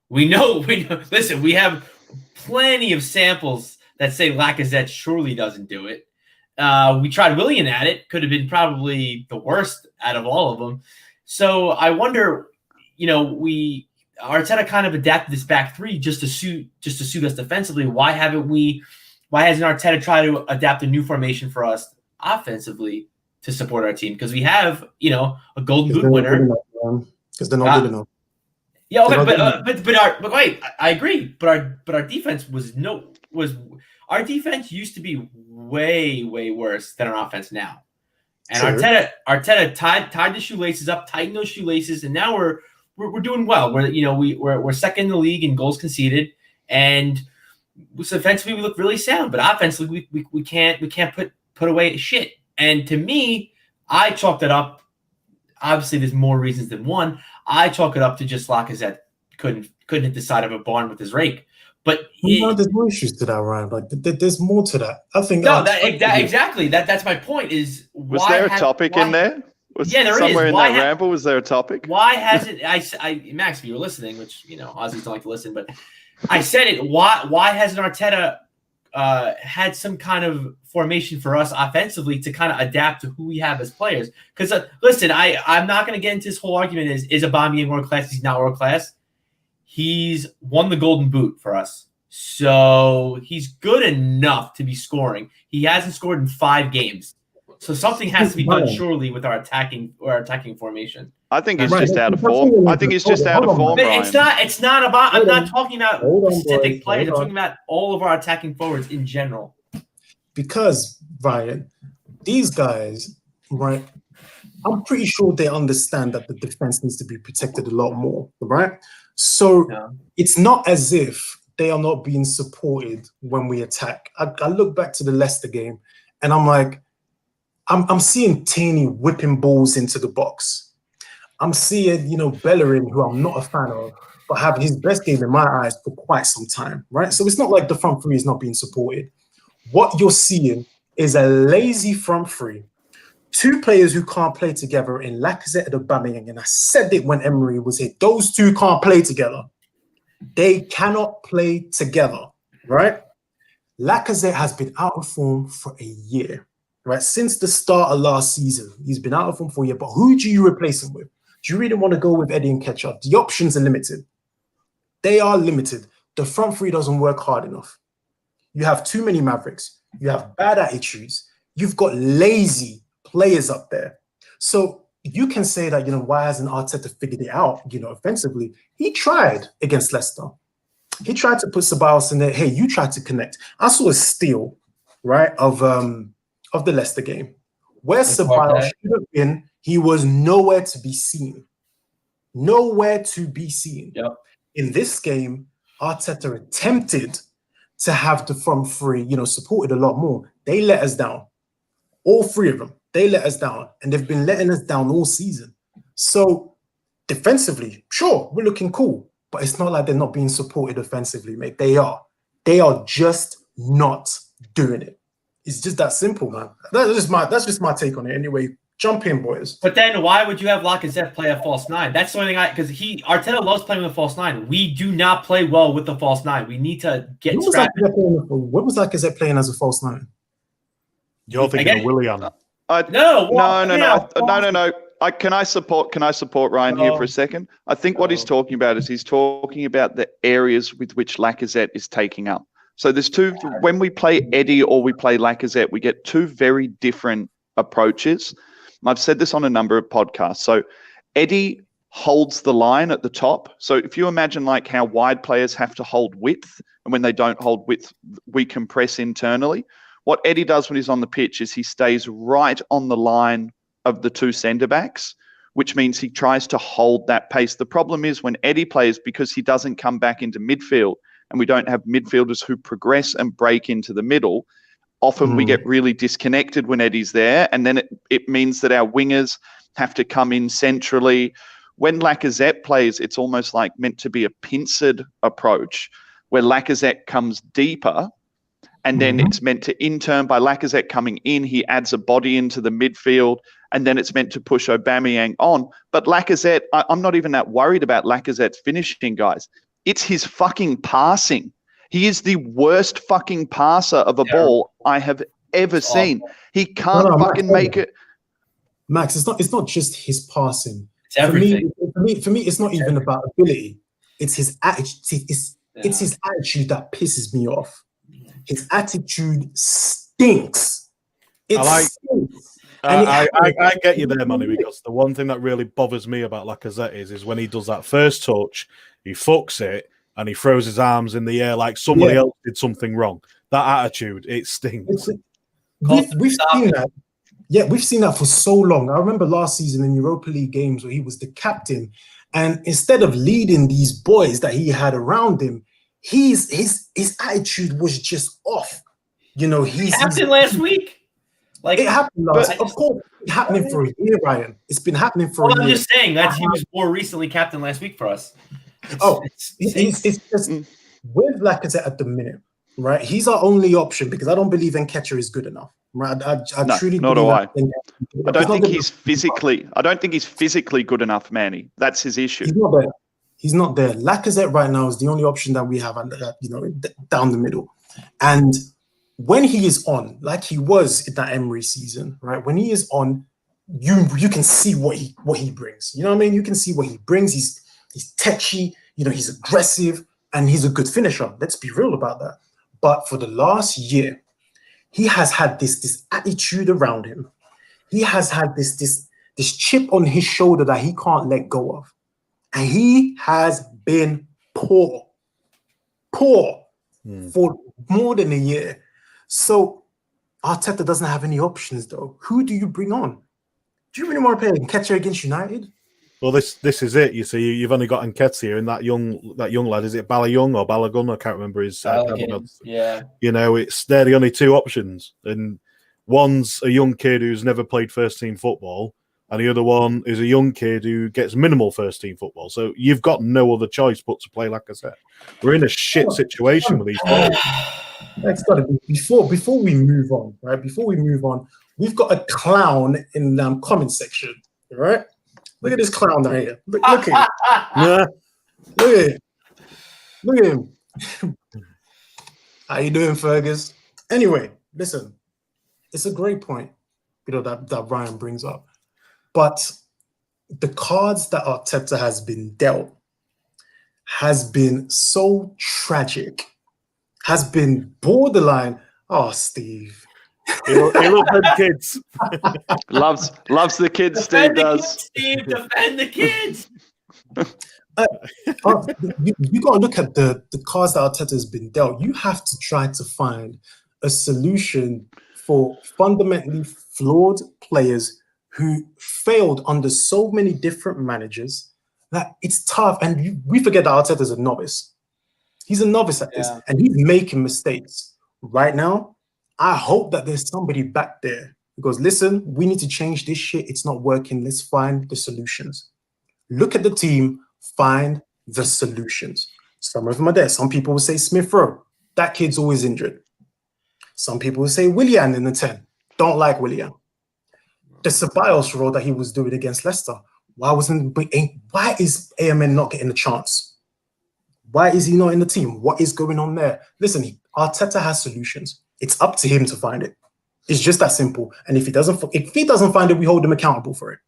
We know. Listen, we have plenty of samples that say Lacazette surely doesn't do it. We tried Willian at it. Could have been probably the worst out of all of them. So I wonder, Arteta kind of adapted this back three just to suit us defensively. Why hasn't Arteta tried to adapt a new formation for us offensively to support our team? Because we have, a Golden Boot winner. Because they're not good enough. Yeah, okay, but wait, I agree. But our defense our defense used to be way, way worse than our offense now. And sure. Arteta tied the shoelaces up, tightened those shoelaces, and now we're doing well. We're second in the league in goals conceded, and offensively we look really sound, but offensively we can't put away shit. And to me, I chalked it up. Obviously, there's more reasons than one. I chalk it up to just Lacazette couldn't hit the side of a barn with his rake. But there's more issues to that, Ryan. Like there's more to that. I think exactly. That's my point. Is was there a topic in there? There somewhere is. in that ramble. Was there a topic? Why hasn't Max? If you were listening, which Aussies don't like to listen, but I said it. Why hasn't Arteta had some kind of formation for us offensively to kind of adapt to who we have as players? Because listen, I'm not going to get into this whole argument. Is Aubameyang world class? He's not world class. He's won the Golden Boot for us, so he's good enough to be scoring. He hasn't scored in 5 games, so something has to be done surely with our attacking formation. I think he's just out of form. I think he's just out of form. It's not about. I'm not talking about specific players. I'm talking about all of our attacking forwards in general. Because Ryan, these guys, right? I'm pretty sure they understand that the defense needs to be protected a lot more, right? So it's not as if they are not being supported when we attack. I look back to the Leicester game, and I'm like, I'm seeing Taney whipping balls into the box. I'm seeing, Bellerin, who I'm not a fan of, but have his best game in my eyes for quite some time, right? So it's not like the front three is not being supported. What you're seeing is a lazy front three. 2 players who can't play together in Lacazette and Aubameyang, and I said it when Emery was here. Those 2 can't play together. They cannot play together, right? Lacazette has been out of form for a year, right? Since the start of last season, he's been out of form for a year. But who do you replace him with? Do you really want to go with Eddie and Ketchup? The options are limited. They are limited. The front three doesn't work hard enough. You have too many Mavericks. You have bad attitudes. You've got lazy players up there. So you can say that, why hasn't Arteta figured it out, offensively? He tried against Leicester. He tried to put Ceballos in there. Hey, you tried to connect. I saw a steal, right, of the Leicester game. Where Ceballos should have been, he was nowhere to be seen. Nowhere to be seen. Yep. In this game, Arteta attempted to have the front three, supported a lot more. They let us down. All 3 of them. They let us down, and they've been letting us down all season. So defensively, sure, we're looking cool. but it's not like they're not being supported offensively, mate. They are. They are just not doing it. It's just that simple, man. That's just my take on it. Anyway, jump in, boys. But then why would you have Lacazette play a false nine? That's the only thing because Arteta loves playing with a false nine. We do not play well with the false nine. We need to get strapped. What was Lacazette playing as a false nine? You're thinking of Willian. No. Can I support Ryan here for a second? I think what he's talking about is he's talking about the areas with which Lacazette is taking up. So there's two. When we play Eddie or we play Lacazette, we get two very different approaches. I've said this on a number of podcasts. So Eddie holds the line at the top. So if you imagine like how wide players have to hold width, and when they don't hold width, we compress internally. What Eddie does when he's on the pitch is he stays right on the line of the two centre backs, which means he tries to hold that pace. The problem is when Eddie plays, because he doesn't come back into midfield and we don't have midfielders who progress and break into the middle, often we get really disconnected when Eddie's there, and then it means that our wingers have to come in centrally. When Lacazette plays, it's almost like meant to be a pincered approach where Lacazette comes deeper, and then it's meant to in-turn by Lacazette coming in, he adds a body into the midfield, and then it's meant to push Aubameyang on. But Lacazette, I'm not even that worried about Lacazette's finishing, guys. It's his fucking passing. He is the worst fucking passer of a ball I have ever seen. He can't make it. Max, it's not just his passing. It's everything. For me, it's not even about ability. It's his attitude. It's his attitude that pisses me off. His attitude stinks. I get you there, Manny, because the one thing that really bothers me about Lacazette is when he does that first touch, he fucks it, and he throws his arms in the air like somebody else did something wrong. That attitude, it stinks. We've seen that. Yeah, we've seen that for so long. I remember last season in Europa League games where he was the captain, and instead of leading these boys that he had around him, his attitude was just off. You know, he's captain last week. Like it happened last. Of course, it's happening for a year, Ryan. It's been happening for a year. I'm just saying that he was more recently captain last week for us. It's just with Lacazette at the minute, right? He's our only option because I don't believe Nketiah is good enough, right? I truly nor do I. I don't think he's physically good enough, Manny. That's his issue. He's not there. Lacazette right now is the only option that we have, down the middle. And when he is on, like he was in that Emery season, right? When he is on, you can see what he brings. You know what I mean? You can see what he brings. He's tetchy, he's aggressive, and he's a good finisher. Let's be real about that. But for the last year, he has had this attitude around him. He has had this chip on his shoulder that he can't let go of. And he has been poor for more than a year. So Arteta doesn't have any options, though. Who do you bring on? Do you really want to play Nketiah against United? Well, this is it. You see, you've only got Nketiah and that young lad. Is it Balogun or Balogun? I can't remember his. Yeah. They're the only two options, and one's a young kid who's never played first team football, and the other one is a young kid who gets minimal first team football. So you've got no other choice but to play Lacazette. We're in a shit situation with these players. That's got to be before we move on, right? Before we move on, we've got a clown in the comment section, right? Look at this clown down here. Look at him. Look at him. How you doing, Fergus? Anyway, listen, it's a great point, that Ryan brings up. But the cards that Arteta has been dealt has been so tragic, has been borderline. Oh, Steve. He loves them kids. loves the kids. Steve does. Steve, defend the kids. You got to look at the cards that Arteta has been dealt. You have to try to find a solution for fundamentally flawed players who failed under so many different managers that it's tough. And we forget that Arteta is a novice. He's a novice at this, and he's making mistakes. Right now, I hope that there's somebody back there who goes, listen, we need to change this shit. It's not working. Let's find the solutions. Look at the team, find the solutions. Some of them are there. Some people will say Smith Rowe. That kid's always injured. Some people will say Willian in the 10. Don't like Willian. The Ceballos role that he was doing against Leicester. Why is AMN not getting a chance? Why is he not in the team? What is going on there? Listen, Arteta has solutions. It's up to him to find it. It's just that simple. And if he doesn't find it, we hold him accountable for it.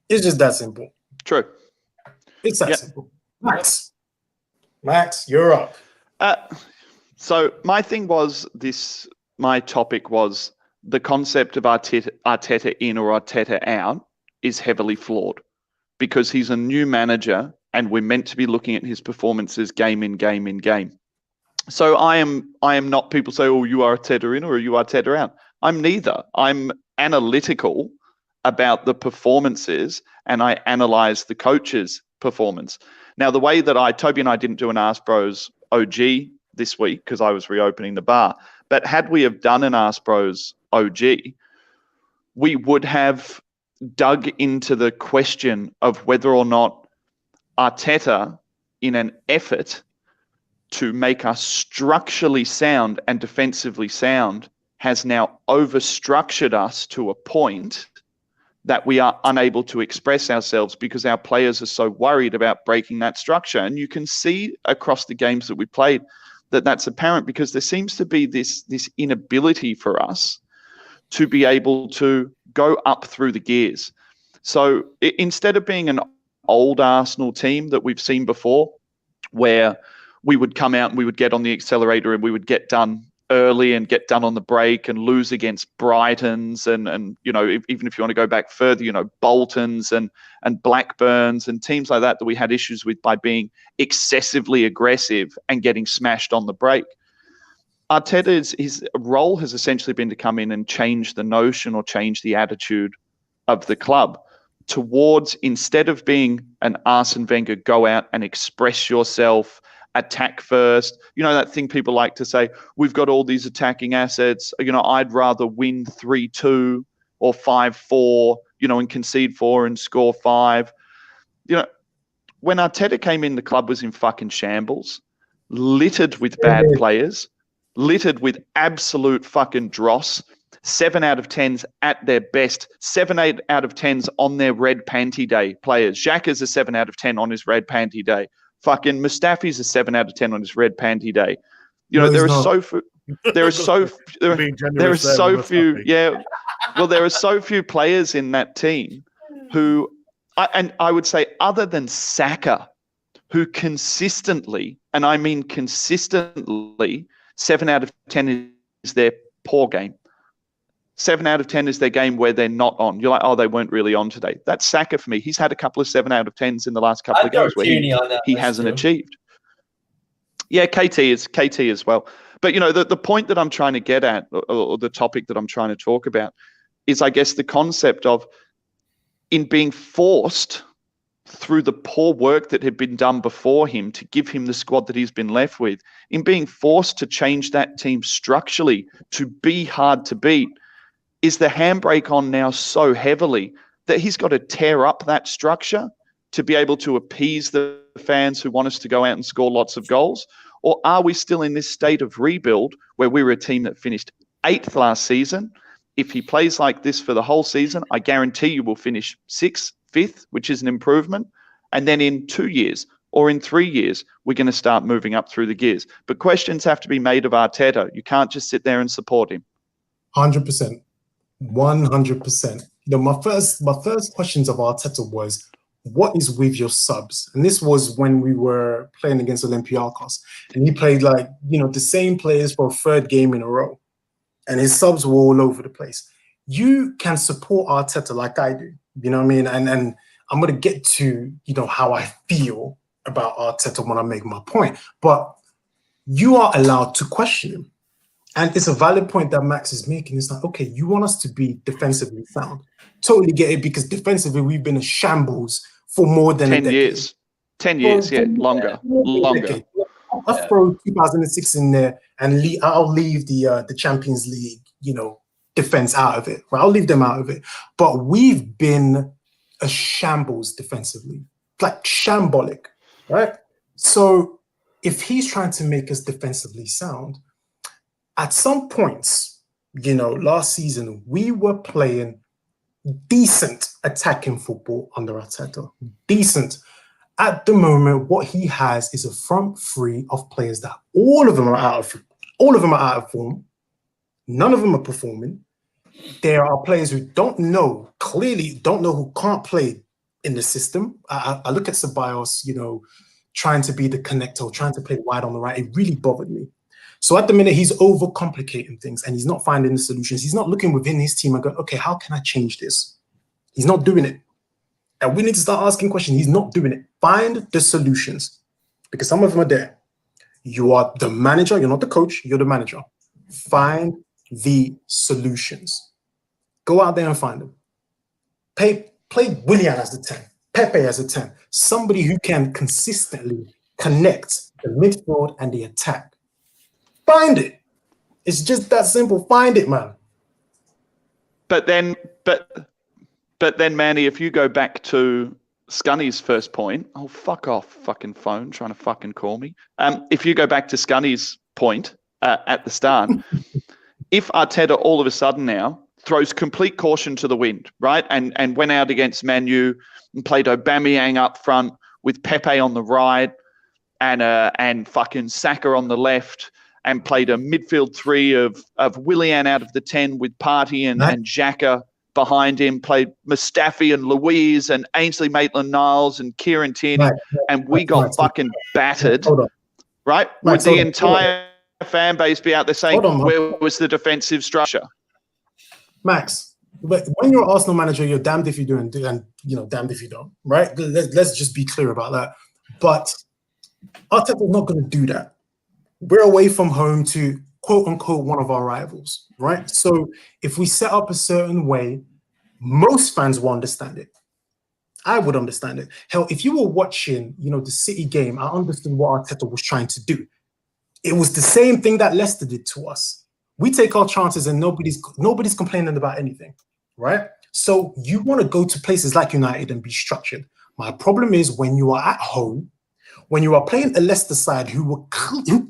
It's just that simple. True. It's that simple. Max, you're up. So my thing was my topic was the concept of Arteta in or Arteta out is heavily flawed because he's a new manager and we're meant to be looking at his performances game in, game in, game. So I am not, people say, oh, you are Arteta in or you are Arteta out. I'm neither. I'm analytical about the performances and I analyze the coach's performance. Now, the way that Toby and I didn't do an ArseBros OG this week because I was reopening the bar, but had we have done an ArseBros OG, we would have dug into the question of whether or not Arteta, in an effort to make us structurally sound and defensively sound, has now overstructured us to a point that we are unable to express ourselves because our players are so worried about breaking that structure. And you can see across the games that we played that that's apparent because there seems to be this inability for us to be able to go up through the gears. So instead of being an old Arsenal team that we've seen before, where we would come out and we would get on the accelerator and we would get done early and get done on the break and lose against Brightons and you know, even if you want to go back further, you know, Boltons and Blackburns and teams like that we had issues with by being excessively aggressive and getting smashed on the break. Arteta's his role has essentially been to come in and change the notion or change the attitude of the club towards, instead of being an Arsene Wenger, go out and express yourself, attack first. You know, that thing people like to say, we've got all these attacking assets. You know, I'd rather win 3-2 or 5-4, you know, and concede 4 and score 5. You know, when Arteta came in, the club was in fucking shambles, littered with bad players, littered with absolute fucking dross. 7 out of 10s at their best, 8 out of 10s on their red panty day players. Xhaka's a 7 out of 10 on his red panty day. Fucking Mustafi's a 7 out of 10 on his red panty day. You know, there are so few. There are so few. Yeah. Well, there are so few players in that team who, and I would say, other than Saka, who consistently, and I mean consistently, 7 out of 10 is their poor game. 7 out of 10 is their game where they're not on. You're like, oh, they weren't really on today. That's Saka for me. He's had a couple of 7 out of 10s in the last couple of games where he hasn't achieved. Yeah, KT as well. But, you know, the point that I'm trying to get at, or the topic that I'm trying to talk about, is, I guess, the concept of in being forced through the poor work that had been done before him to give him the squad that he's been left with, in being forced to change that team structurally to be hard to beat, is the handbrake on now so heavily that he's got to tear up that structure to be able to appease the fans who want us to go out and score lots of goals? Or are we still in this state of rebuild where we were a team that finished 8th last season? If he plays like this for the whole season, I guarantee you will finish 6th, 5th, which is an improvement. And then in 2 years or in 3 years, we're going to start moving up through the gears. But questions have to be made of Arteta. You can't just sit there and support him. 100%. 100%. You know, my first questions of Arteta was, what is with your subs? And this was when we were playing against Olympiacos, and he played like, you know, the same players for a 3rd game in a row, and his subs were all over the place. You can support Arteta like I do, you know what I mean? And I'm going to get to, you know, how I feel about Arteta when I make my point, but you are allowed to question him. And it's a valid point that Max is making. It's like, okay, you want us to be defensively sound. Totally get it, because defensively we've been in shambles for more than 10 years. 10 years, yeah, longer. I'll throw 2006 in there, and I'll leave the Champions League, you know, defense out of it. Right? I'll leave them out of it. But we've been a shambles defensively, like shambolic. right? So if he's trying to make us defensively sound, at some points, last season, we were playing decent attacking football under Arteta. Decent. At the moment, what he has is a front three of players that all of them are out of form. None of them are performing. There are players who clearly don't know who can't play in the system. I look at Ceballos, trying to be the connector, trying to play wide on the right. It really bothered me. So at the minute, he's overcomplicating things and he's not finding the solutions. He's not looking within his team and going, okay, how can I change this? He's not doing it. And we need to start asking questions. He's not doing it. Find the solutions, because some of them are there. You are the manager. You're not the coach. You're the manager. Find the solutions. Go out there and find them. Play Willian as the 10. Pepe as a 10. Somebody who can consistently connect the midfield and the attack. Find it. It's just that simple. Find it, man. But then, Manny, if you go back to Scunny's first point, oh, fuck off, fucking phone, trying to fucking call me. If you go back to Scunny's point at the start, if Arteta all of a sudden now throws complete caution to the wind, right, and went out against Man U and played Aubameyang up front with Pepe on the right and fucking Saka on the left, and played a midfield three of Willian out of the 10 with Partey and Xhaka behind him, played Mustafi and Louise and Ainsley Maitland-Niles and Kieran Tierney, and we got fucking battered, right? Would the entire fan base be out there saying, where was the defensive structure? Max, but when you're an Arsenal manager, you're damned if you do and damned if you don't, right? Let's just be clear about that. But Arteta's not going to do that. We're away from home to quote unquote one of our rivals, right? So if we set up a certain way, most fans will understand it. I would understand it. Hell, if you were watching, the City game, I understood what Arteta was trying to do. It was the same thing that Leicester did to us. We take our chances and nobody's complaining about anything, right? So you want to go to places like United and be structured. My problem is when you are at home, when you are playing a Leicester side who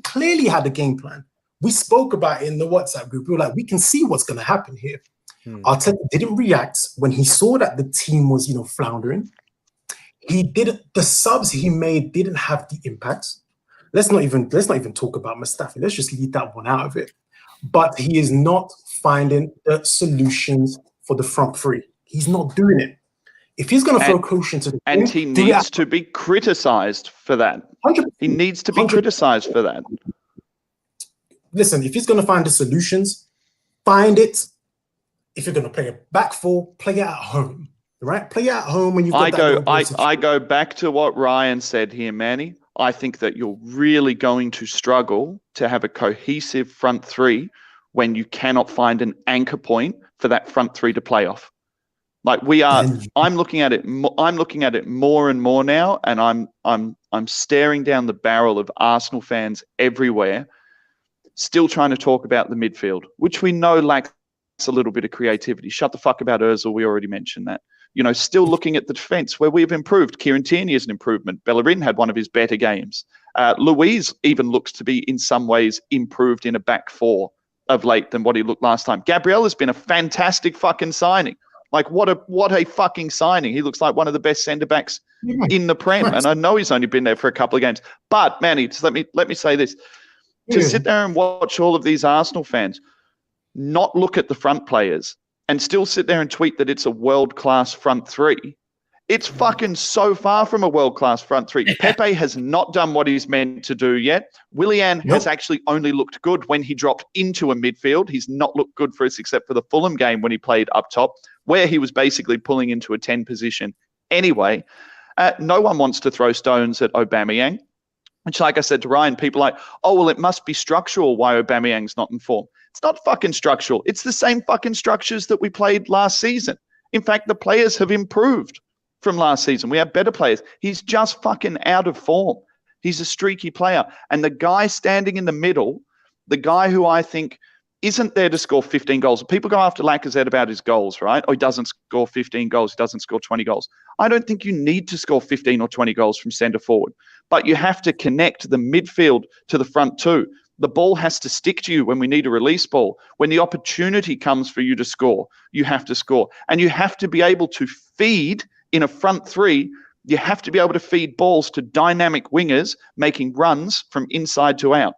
clearly had a game plan. We spoke about it in the WhatsApp group. We were like, we can see what's going to happen here. Arteta didn't react when he saw that the team was, floundering. The subs he made didn't have the impact. Let's not even talk about Mustafi. Let's just leave that one out of it. But he is not finding the solutions for the front three. He's not doing it. If he's going to throw caution to the and he needs to be criticised for that. 100%. He needs to be criticised for that. Listen, if he's going to find the solutions, find it. If you're going to play a back four, play it at home, right? Play it at home when you've got I go back to what Ryan said here, Manny. I think that you're really going to struggle to have a cohesive front three when you cannot find an anchor point for that front three to play off. Like we are, I'm looking at it more and more now, and I'm staring down the barrel of Arsenal fans everywhere, still trying to talk about the midfield, which we know lacks a little bit of creativity. Shut the fuck about Ozil. We already mentioned that. Still looking at the defense where we've improved. Kieran Tierney is an improvement. Bellerin had one of his better games. Louise even looks to be in some ways improved in a back four of late than what he looked last time. Gabriel has been a fantastic fucking signing. Like what a fucking signing. He looks like one of the best centre-backs in the Prem. And I know he's only been there for a couple of games. But Manny, just let me say this. To sit there and watch all of these Arsenal fans not look at the front players and still sit there and tweet that it's a world-class front three, it's fucking so far from a world-class front three. Pepe has not done what he's meant to do yet. Willian has actually only looked good when he dropped into a midfield. He's not looked good for us except for the Fulham game when he played up top, where he was basically pulling into a 10 position anyway. No one wants to throw stones at Aubameyang, which, like I said to Ryan, people are like, oh, well, it must be structural why Aubameyang's not in form. It's not fucking structural. It's the same fucking structures that we played last season. In fact, the players have improved from last season. We have better players. He's just fucking out of form. He's a streaky player. And the guy standing in the middle, the guy who I think isn't there to score 15 goals. People go after Lacazette about his goals, right? Oh, he doesn't score 15 goals. He doesn't score 20 goals. I don't think you need to score 15 or 20 goals from centre forward, but you have to connect the midfield to the front two. The ball has to stick to you when we need a release ball. When the opportunity comes for you to score, you have to score. And you have to be able to feed in a front three. You have to be able to feed balls to dynamic wingers making runs from inside to out.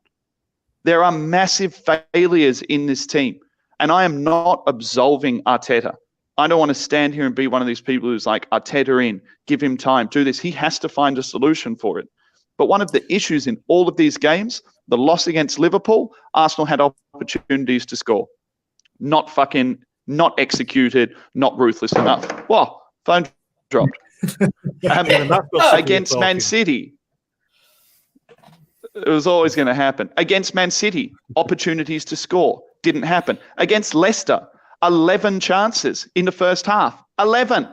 There are massive failures in this team. And I am not absolving Arteta. I don't want to stand here and be one of these people who's like, Arteta in, give him time, do this. He has to find a solution for it. But one of the issues in all of these games, the loss against Liverpool, Arsenal had opportunities to score. Not executed, not ruthless enough. Well, phone dropped. Against Man City, it was always going to happen. Against Man City, opportunities to score. Didn't happen. Against Leicester, 11 chances in the first half. 11.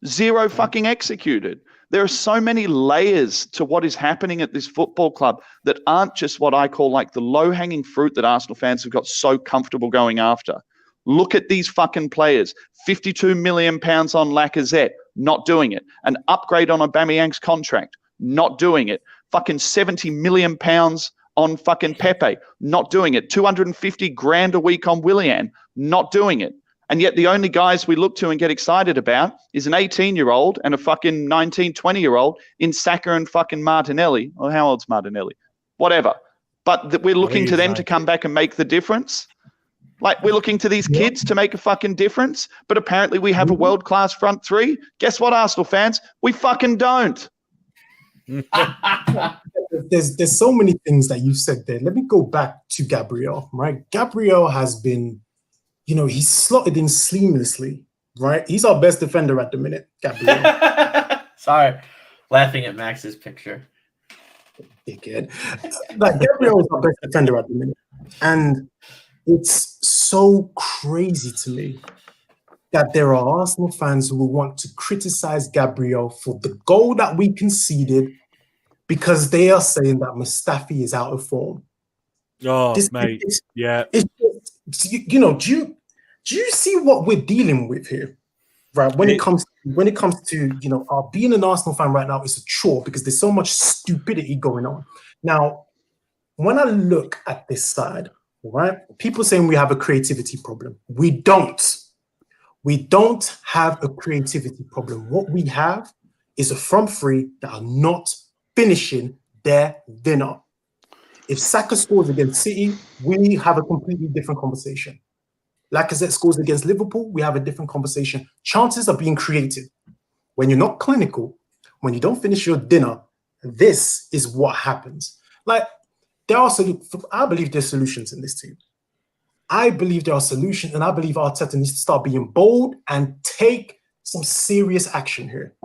0 fucking executed. There are so many layers to what is happening at this football club that aren't just what I call like the low-hanging fruit that Arsenal fans have got so comfortable going after. Look at these fucking players. £52 million on Lacazette, not doing it. An upgrade on Aubameyang's contract, not doing it. Fucking £70 million on fucking Pepe, not doing it. 250 grand a week on Willian, not doing it. And yet the only guys we look to and get excited about is an 18-year-old and a fucking 19, 20-year-old in Saka and fucking Martinelli. Or how old's Martinelli? Whatever. But we're looking to them to come back and make the difference. Like, we're looking to these kids to make a fucking difference, but apparently we have a world-class front three. Guess what, Arsenal fans? We fucking don't. There's so many things that you said there. Let me go back to Gabriel, right? Gabriel has been, he's slotted in seamlessly, right? He's our best defender at the minute, Gabriel. Sorry, laughing at Max's picture. Dickhead. Like, Gabriel is our best defender at the minute. And it's so crazy to me that there are Arsenal fans who will want to criticize Gabriel for the goal that we conceded because they are saying that Mustafi is out of form. Oh, mate. Yeah. It's just, do you see what we're dealing with here? Right. When it comes to, being an Arsenal fan right now is a chore because there's so much stupidity going on. Now, when I look at this side, right, people saying we have a creativity problem. We don't. We don't have a creativity problem. What we have is a front three that are not finishing their dinner. If Saka scores against City, we have a completely different conversation. Lacazette scores against Liverpool, we have a different conversation. Chances are being created. When you're not clinical, when you don't finish your dinner, this is what happens. Like, I believe there's solutions in this team. I believe there are solutions, and I believe Arteta needs to start being bold and take some serious action here.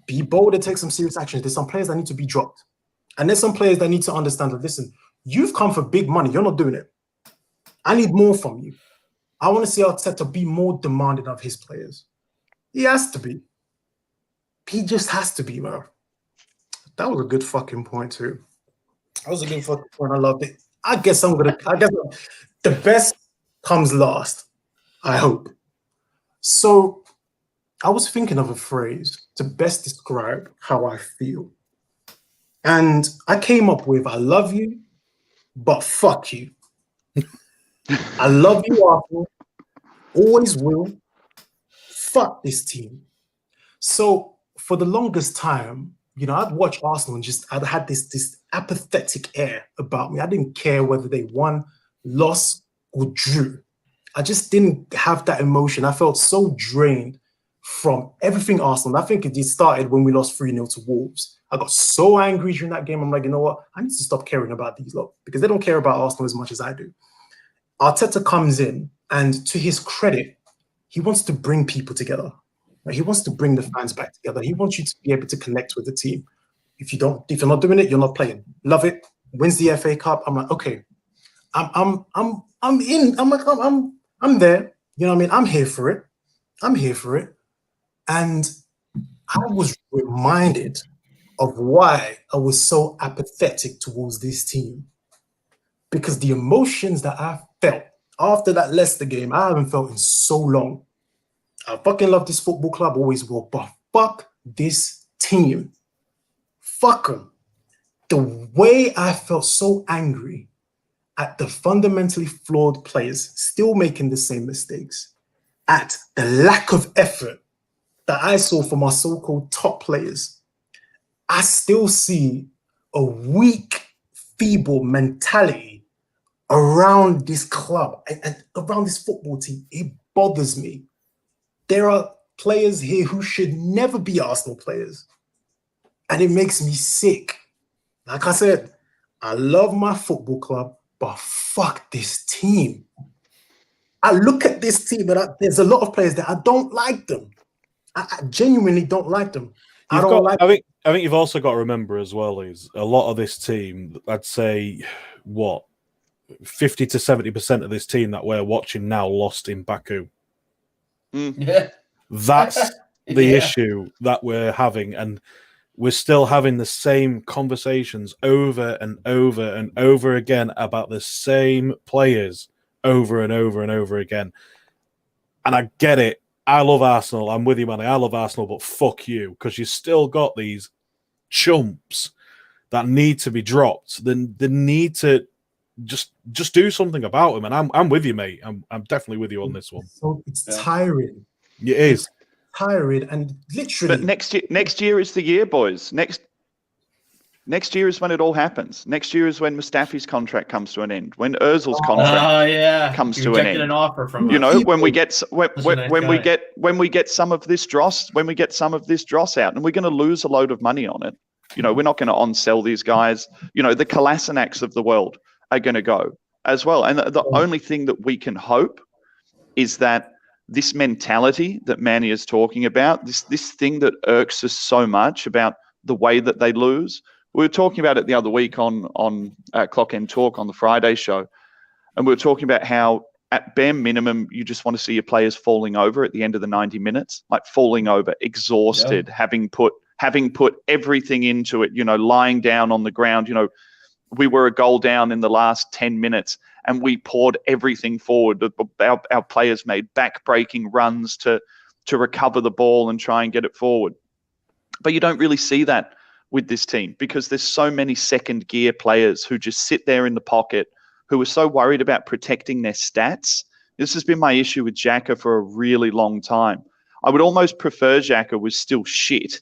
Be bold and take some serious action. There's some players that need to be dropped. And there's some players that need to understand that, listen, you've come for big money. You're not doing it. I need more from you. I want to see Arteta be more demanding of his players. He has to be. He just has to be, bro. That was a good fucking point, too. That was a good fucking point. I loved it. I guess the best comes last, I hope. So I was thinking of a phrase to best describe how I feel. And I came up with, I love you, but fuck you. I love you, Arsenal. Always will. Fuck this team. So for the longest time, I'd watch Arsenal and I'd had this apathetic air about me. I didn't care whether they won, lost, or drew. I just didn't have that emotion. I felt so drained from everything Arsenal. I think it started when we lost 3-0 to Wolves. I got so angry during that game. I'm like, you know what? I need to stop caring about these lot because they don't care about Arsenal as much as I do. Arteta comes in, and to his credit, he wants to bring people together. Right? He wants to bring the fans back together. He wants you to be able to connect with the team. If you're not doing it, you're not playing. Love it. Wins the FA Cup. I'm like, okay, I'm in. I'm there. You know what I mean? I'm here for it. And I was reminded of why I was so apathetic towards this team. Because the emotions that I felt after that Leicester game, I haven't felt in so long. I fucking love this football club, always will, but fuck this team. Fuck them. The way I felt so angry at the fundamentally flawed players still making the same mistakes, at the lack of effort that I saw from our so-called top players, I still see a weak, feeble mentality around this club and around this football team. It bothers me. There are players here who should never be Arsenal players, and it makes me sick. Like I said, I love my football club, but fuck this team. I look at this team, and there's a lot of players that I don't like them. I genuinely don't like them. I think you've also got to remember as well is a lot of this team, I'd say, 50 to 70% of this team that we're watching now lost in Baku. Yeah. That's the issue that we're having, and we're still having the same conversations over and over and over again about the same players over and over and over again. And I get it. I love Arsenal. I'm with you, Manny. I love Arsenal, but fuck you, because you still got these chumps that need to be dropped. Then they need to just do something about them. And I'm with you, mate. I'm definitely with you on this one. So it's tiring. It is tiring, and literally. But next year is the year, boys. Next year is when it all happens. Next year is when Mustafi's contract comes to an end. When Özil's contract comes to an end. An offer from when we get some of this dross, out, and we're going to lose a load of money on it. We're not going to on-sell these guys. The Kolasinaks of the world are going to go as well. And the only thing that we can hope is that this mentality that Manny is talking about, this thing that irks us so much about the way that they lose. We were talking about it the other week on Clock End Talk on the Friday show, and we were talking about how at bare minimum you just want to see your players falling over at the end of the 90 minutes, like falling over, exhausted, having put everything into it, lying down on the ground. We were a goal down in the last 10 minutes and we poured everything forward. Our players made back-breaking runs to recover the ball and try and get it forward. But you don't really see that with this team because there's so many second-gear players who just sit there in the pocket, who are so worried about protecting their stats. This has been my issue with Xhaka for a really long time. I would almost prefer Xhaka was still shit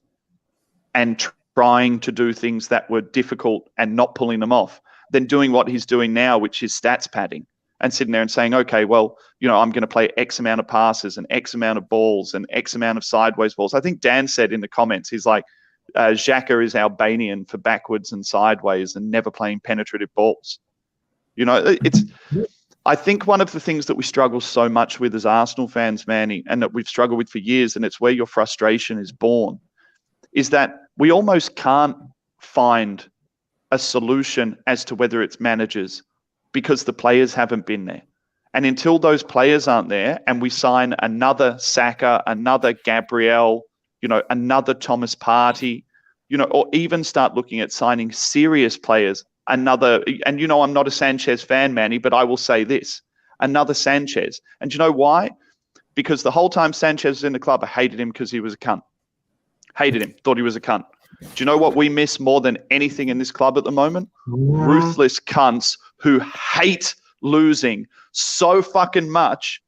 and trying to do things that were difficult and not pulling them off than doing what he's doing now, which is stats padding and sitting there and saying, okay, well, I'm going to play X amount of passes and X amount of balls and X amount of sideways balls. I think Dan said in the comments, he's like, Xhaka is Albanian for backwards and sideways and never playing penetrative balls. I think one of the things that we struggle so much with as Arsenal fans, Manny, and that we've struggled with for years, and it's where your frustration is born, is that we almost can't find a solution as to whether it's managers because the players haven't been there. And until those players aren't there and we sign another Saka, another Gabriel, another Thomas Partey, or even start looking at signing serious players, another, and I'm not a Sanchez fan, Manny, but I will say this, another Sanchez. And do you know why? Because the whole time Sanchez was in the club, I hated him because he was a cunt. Hated him, thought he was a cunt. Do you know what we miss more than anything in this club at the moment? Ruthless cunts who hate losing so fucking much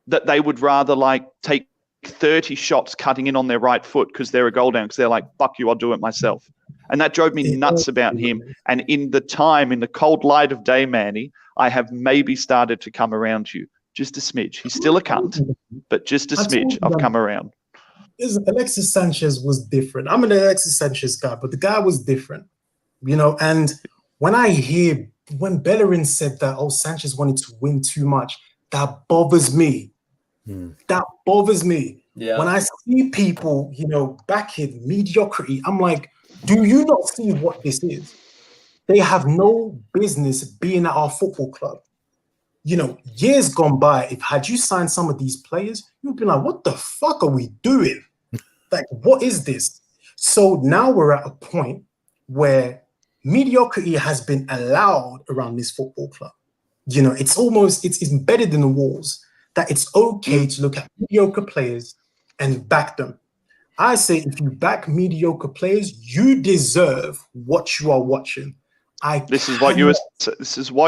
that they would rather take 30 shots cutting in on their right foot because they're a goal down, because they're like, fuck you, I'll do it myself. And that drove me nuts about him. And in the cold light of day, Manny, I have maybe started to come around to you. Just a smidge. He's still a cunt, but just a smidge. I've come around. Alexis Sanchez was different. I'm an Alexis Sanchez guy, but the guy was different, and when Bellerin said that, Sanchez wanted to win too much, that bothers me. That bothers me. Yeah. When I see people, back in mediocrity, I'm like, do you not see what this is? They have no business being at our football club. Years gone by, had you signed some of these players, you'd be like, what the fuck are we doing? Like, what is this? So now we're at a point where mediocrity has been allowed around this football club. You know, it's embedded in the walls that it's okay to look at mediocre players and back them. I say if you back mediocre players, you deserve what you are watching. This is what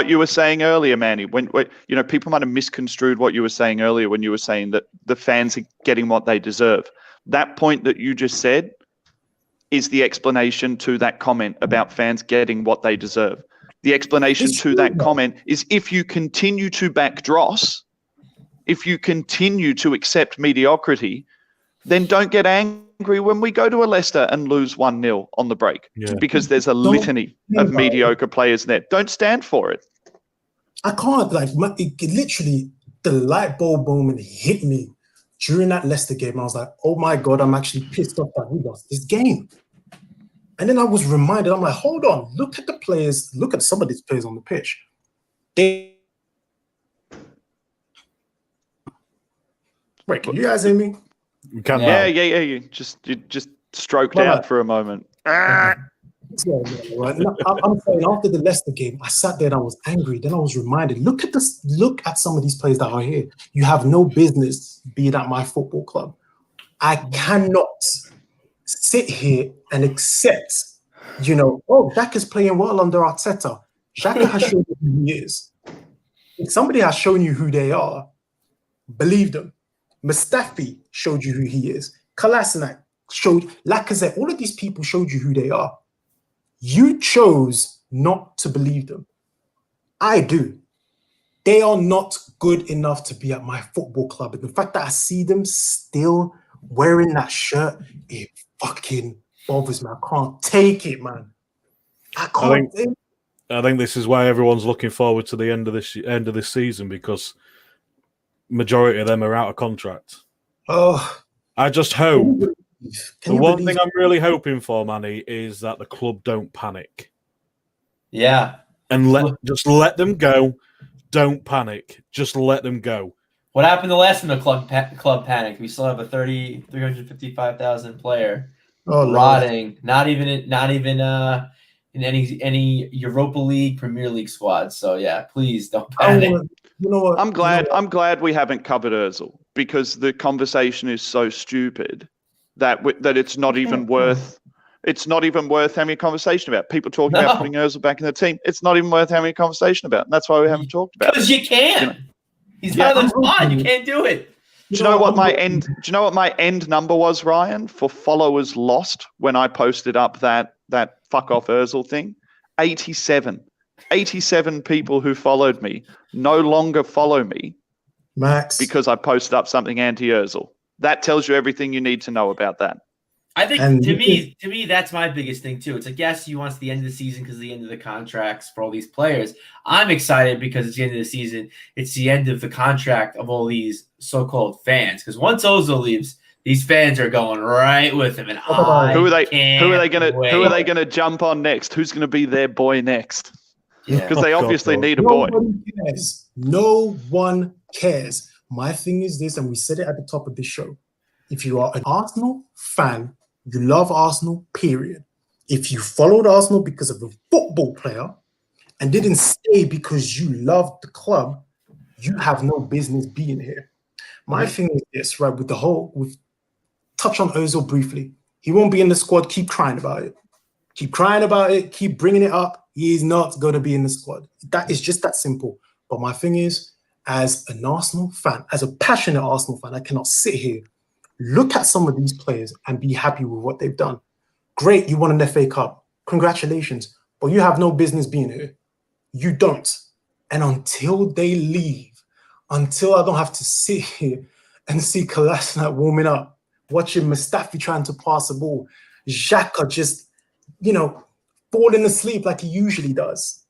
you were saying earlier, Manny. When you know, people might have misconstrued what you were saying earlier when you were saying that the fans are getting what they deserve. That point that you just said is the explanation to that comment about fans getting what they deserve. The explanation to that comment is if you continue to back dross, if you continue to accept mediocrity, then don't get angry when we go to a Leicester and lose 1-0 on the break, because there's a litany of mediocre players there. Don't stand for it. I can't, it literally, the light bulb moment hit me during that Leicester game. I was like, oh my God, I'm actually pissed off that we lost this game. And then I was reminded, I'm like, hold on, look at the players, look at some of these players on the pitch. Wait, can you guys hear me? Yeah. You just stroked out for a moment. Right. No, I'm saying after the Leicester game, I sat there and I was angry. Then I was reminded, look at some of these players that are here. You have no business being at my football club. I cannot sit here and accept, Dak is playing well under Arteta. Xhaka has shown you who he is. If somebody has shown you who they are, believe them. Mustafi showed you who he is. Kolasinac showed, Lacazette, all of these people showed you who they are. You chose not to believe them. I do. They are not good enough to be at my football club. And the fact that I see them still wearing that shirt, it fucking bothers me. I can't take it, man. I think this is why everyone's looking forward to the end of this season, because majority of them are out of contract. Oh, I just hope. The one thing I'm really hoping for, Manny, is that the club don't panic. Yeah. And just let them go. Don't panic. Just let them go. What happened the last time the club panicked? We still have a 355,000 player rotting. Not even in any Europa League, Premier League squad. So yeah, please don't panic. You know what? I'm glad we haven't covered Ozil, because the conversation is so stupid that it's not even worth. It's not even worth having a conversation about. People talking about putting Ozil back in the team. It's not even worth having a conversation about. And that's why we haven't talked about it. Because you can't. He's out of the squad. You can't do it. Do you know what my end number was, Ryan, for followers lost when I posted up that fuck off Ozil thing? 87. 87 people who followed me no longer follow me, Max, because I posted up something anti-Ozil. That tells you everything you need to know about that. I think to me, that's my biggest thing too. It's like, yes, he wants the end of the season because of the end of the contracts for all these players. I'm excited because it's the end of the season. It's the end of the contract of all these so-called fans. Because once Ozil leaves, these fans are going right with him. And who are they gonna jump on next? Who's gonna be their boy next? Because they obviously need a boy. No one cares. My thing is this, and we said it at the top of this show. If you are an Arsenal fan, you love Arsenal, period. If you followed Arsenal because of a football player and didn't stay because you loved the club, you have no business being here. My thing is this, right, with touch on Ozil briefly. He won't be in the squad. Keep crying about it. Keep crying about it. Keep bringing it up. He is not going to be in the squad. That is just that simple. But my thing is, as an Arsenal fan, as a passionate Arsenal fan, I cannot sit here, look at some of these players and be happy with what they've done. Great, you won an FA Cup. Congratulations. But you have no business being here. You don't. And until they leave, until I don't have to sit here and see Kolasinac warming up, watching Mustafi trying to pass the ball, Xhaka just, falling asleep like he usually does.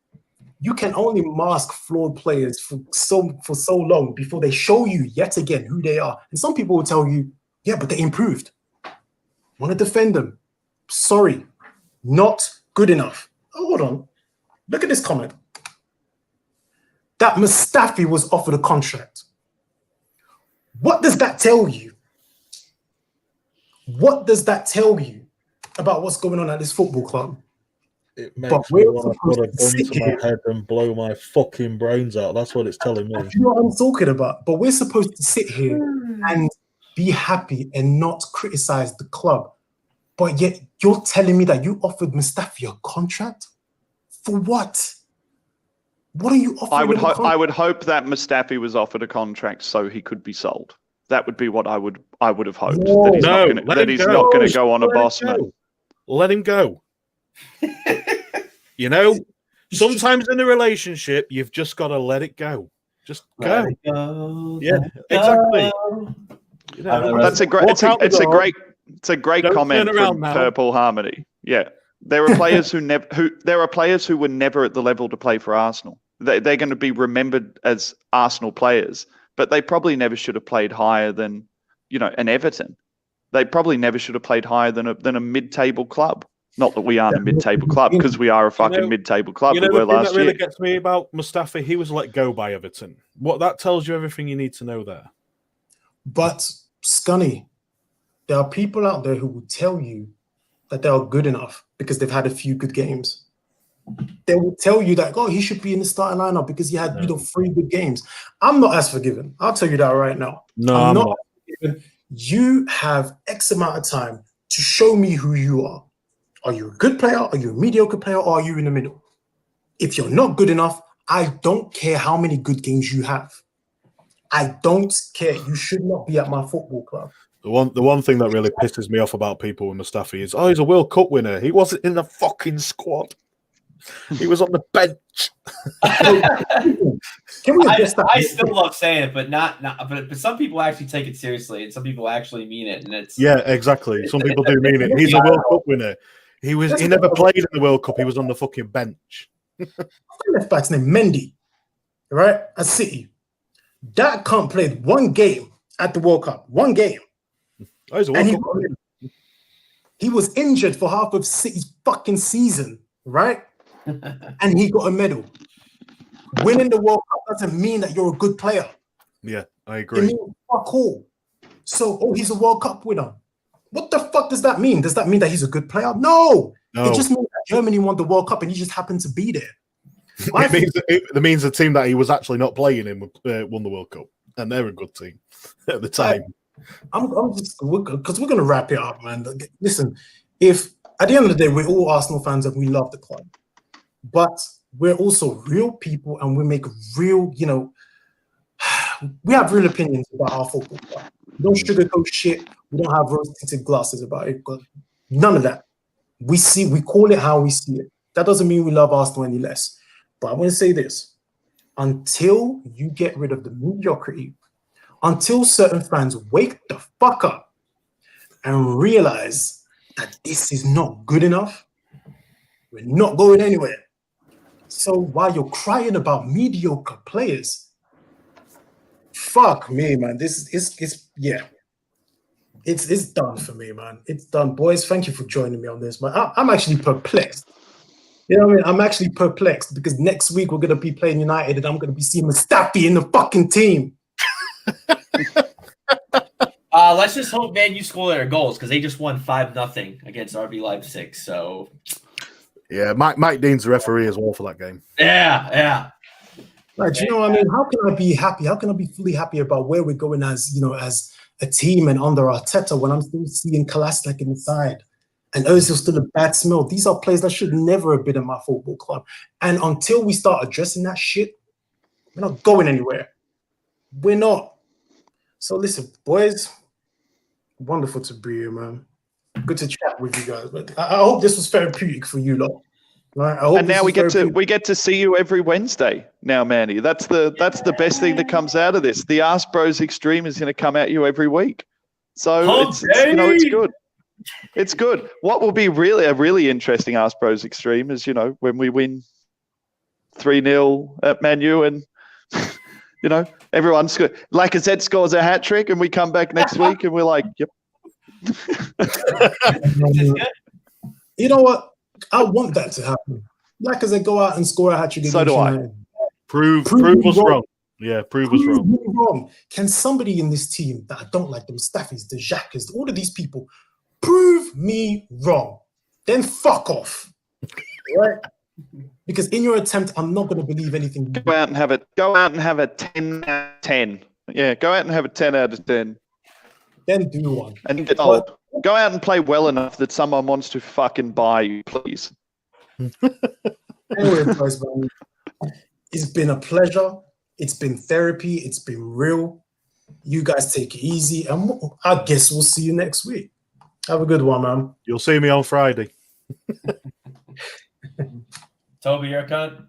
You can only mask flawed players for so long before they show you yet again who they are. And some people will tell you, yeah, but they improved. Want to defend them. Sorry, not good enough. Oh, hold on. Look at this comment. That Mustafi was offered a contract. What does that tell you? What does that tell you about what's going on at this football club? It makes But me we're want to supposed put a to gun sit to my here. head and blow my fucking brains out. That's what it's telling me. You know what I'm talking about? But we're supposed to sit here and be happy and not criticize the club. But yet you're telling me that you offered Mustafi a contract? For what? What are you offering? I would hope that Mustafi was offered a contract so he could be sold. That would be what I would have hoped. No, that he's not going to go on a boss man. Let him go. You know, sometimes in a relationship, you've just got to let it go. Just go. Let it go. Yeah, Let it exactly. go. You know, That's a great. It's a great comment from Purple Harmony. Yeah, there are players who were never at the level to play for Arsenal. They're going to be remembered as Arsenal players, but they probably never should have played higher than, an Everton. They probably never should have played higher than a mid-table club. Not that we aren't a mid-table club, because we are a fucking mid-table club. You know, the thing that really gets me about Mustafi, he was let go by Everton. What that tells you everything you need to know there. But Scunny, there are people out there who will tell you that they are good enough because they've had a few good games. They will tell you that, he should be in the starting lineup because he had 3 good games. I'm not as forgiving. I'll tell you that right now. No, I'm not. Forgiving. You have X amount of time to show me who you are. Are you a good player? Are you a mediocre player? Or are you in the middle? If you're not good enough, I don't care how many good games you have. I don't care. You should not be at my football club. The one thing that really pisses me off about people with Mustafi is, he's a World Cup winner. He wasn't in the fucking squad. He was on the bench. Can we address that? I still love saying it, but but some people actually take it seriously, and some people actually mean it. And it's exactly. Some people do mean it. He's a World Cup winner. He never played in the World Cup. He was on the fucking bench. Left back's named Mendy, right? At City. That can't play one game at the World Cup. One game. He's a World Cup winner. He was injured for half of City's fucking season, right? And he got a medal. Winning the World Cup doesn't mean that you're a good player. Yeah, I agree. It means fuck all. So, he's a World Cup winner. What the fuck does that mean? Does that mean that he's a good player? No. It just means that Germany won the World Cup and he just happened to be there. It means the team that he was actually not playing in won the World Cup, and they're a good team at the time. I'm just because we're gonna wrap it up, man. Listen, if at the end of the day we're all Arsenal fans and we love the club, but we're also real people and we make real, we have real opinions about our football club. We don't sugarcoat shit. We don't have rose-tinted glasses about it. None of that. We call it how we see it. That doesn't mean we love Arsenal any less. But I want to say this. Until you get rid of the mediocrity, until certain fans wake the fuck up and realize that this is not good enough, we're not going anywhere. So while you're crying about mediocre players, fuck me, man. It's done for me, man. It's done. Boys, thank you for joining me on this, man. I'm actually perplexed. You know what I mean? I'm actually perplexed because next week we're going to be playing United and I'm going to be seeing Mustafi in the fucking team. Let's just hope Man U score their goals because they just won 5-0 against RB Leipzig. So, yeah, Mike Dean's the referee as well for that game. Yeah. Like, do you know what I mean? How can I be happy? How can I be fully happy about where we're going as a team and under Arteta when I'm still seeing Kolasinac in the side? And Ozil's still a bad smell. These are players that should never have been in my football club. And until we start addressing that shit, we're not going anywhere. We're not. So listen, boys, wonderful to be here, man. Good to chat with you guys. But I hope this was therapeutic for you lot. Right? And now we get to see you every Wednesday now, Manny. That's the best thing that comes out of this. The ArseBros Extreme is going to come at you every week. So it's good. It's good. What will be a really interesting ArseBros Extreme is, when we win 3-0 at Man U and, everyone's good. Lacazette scores a hat trick and we come back next week and we're like, yep. You know what? I want that to happen. Lacazette go out and score a hat trick. So do I. Prove us wrong. Yeah, prove us wrong. Can somebody in this team that I don't like, the Mustafis, the Xhakas, all of these people, prove me wrong? Then fuck off. Right? Because in your attempt, I'm not going to believe anything. Go out and have a 10 out of 10. Yeah, go out and have a 10 out of 10. Then do one. And get told. Go out and play well enough that someone wants to fucking buy you, please. Anyway, guys, man, it's been a pleasure. It's been therapy. It's been real. You guys take it easy. And I guess we'll see you next week. Have a good one, man. You'll see me on Friday. Toby, you're a cunt.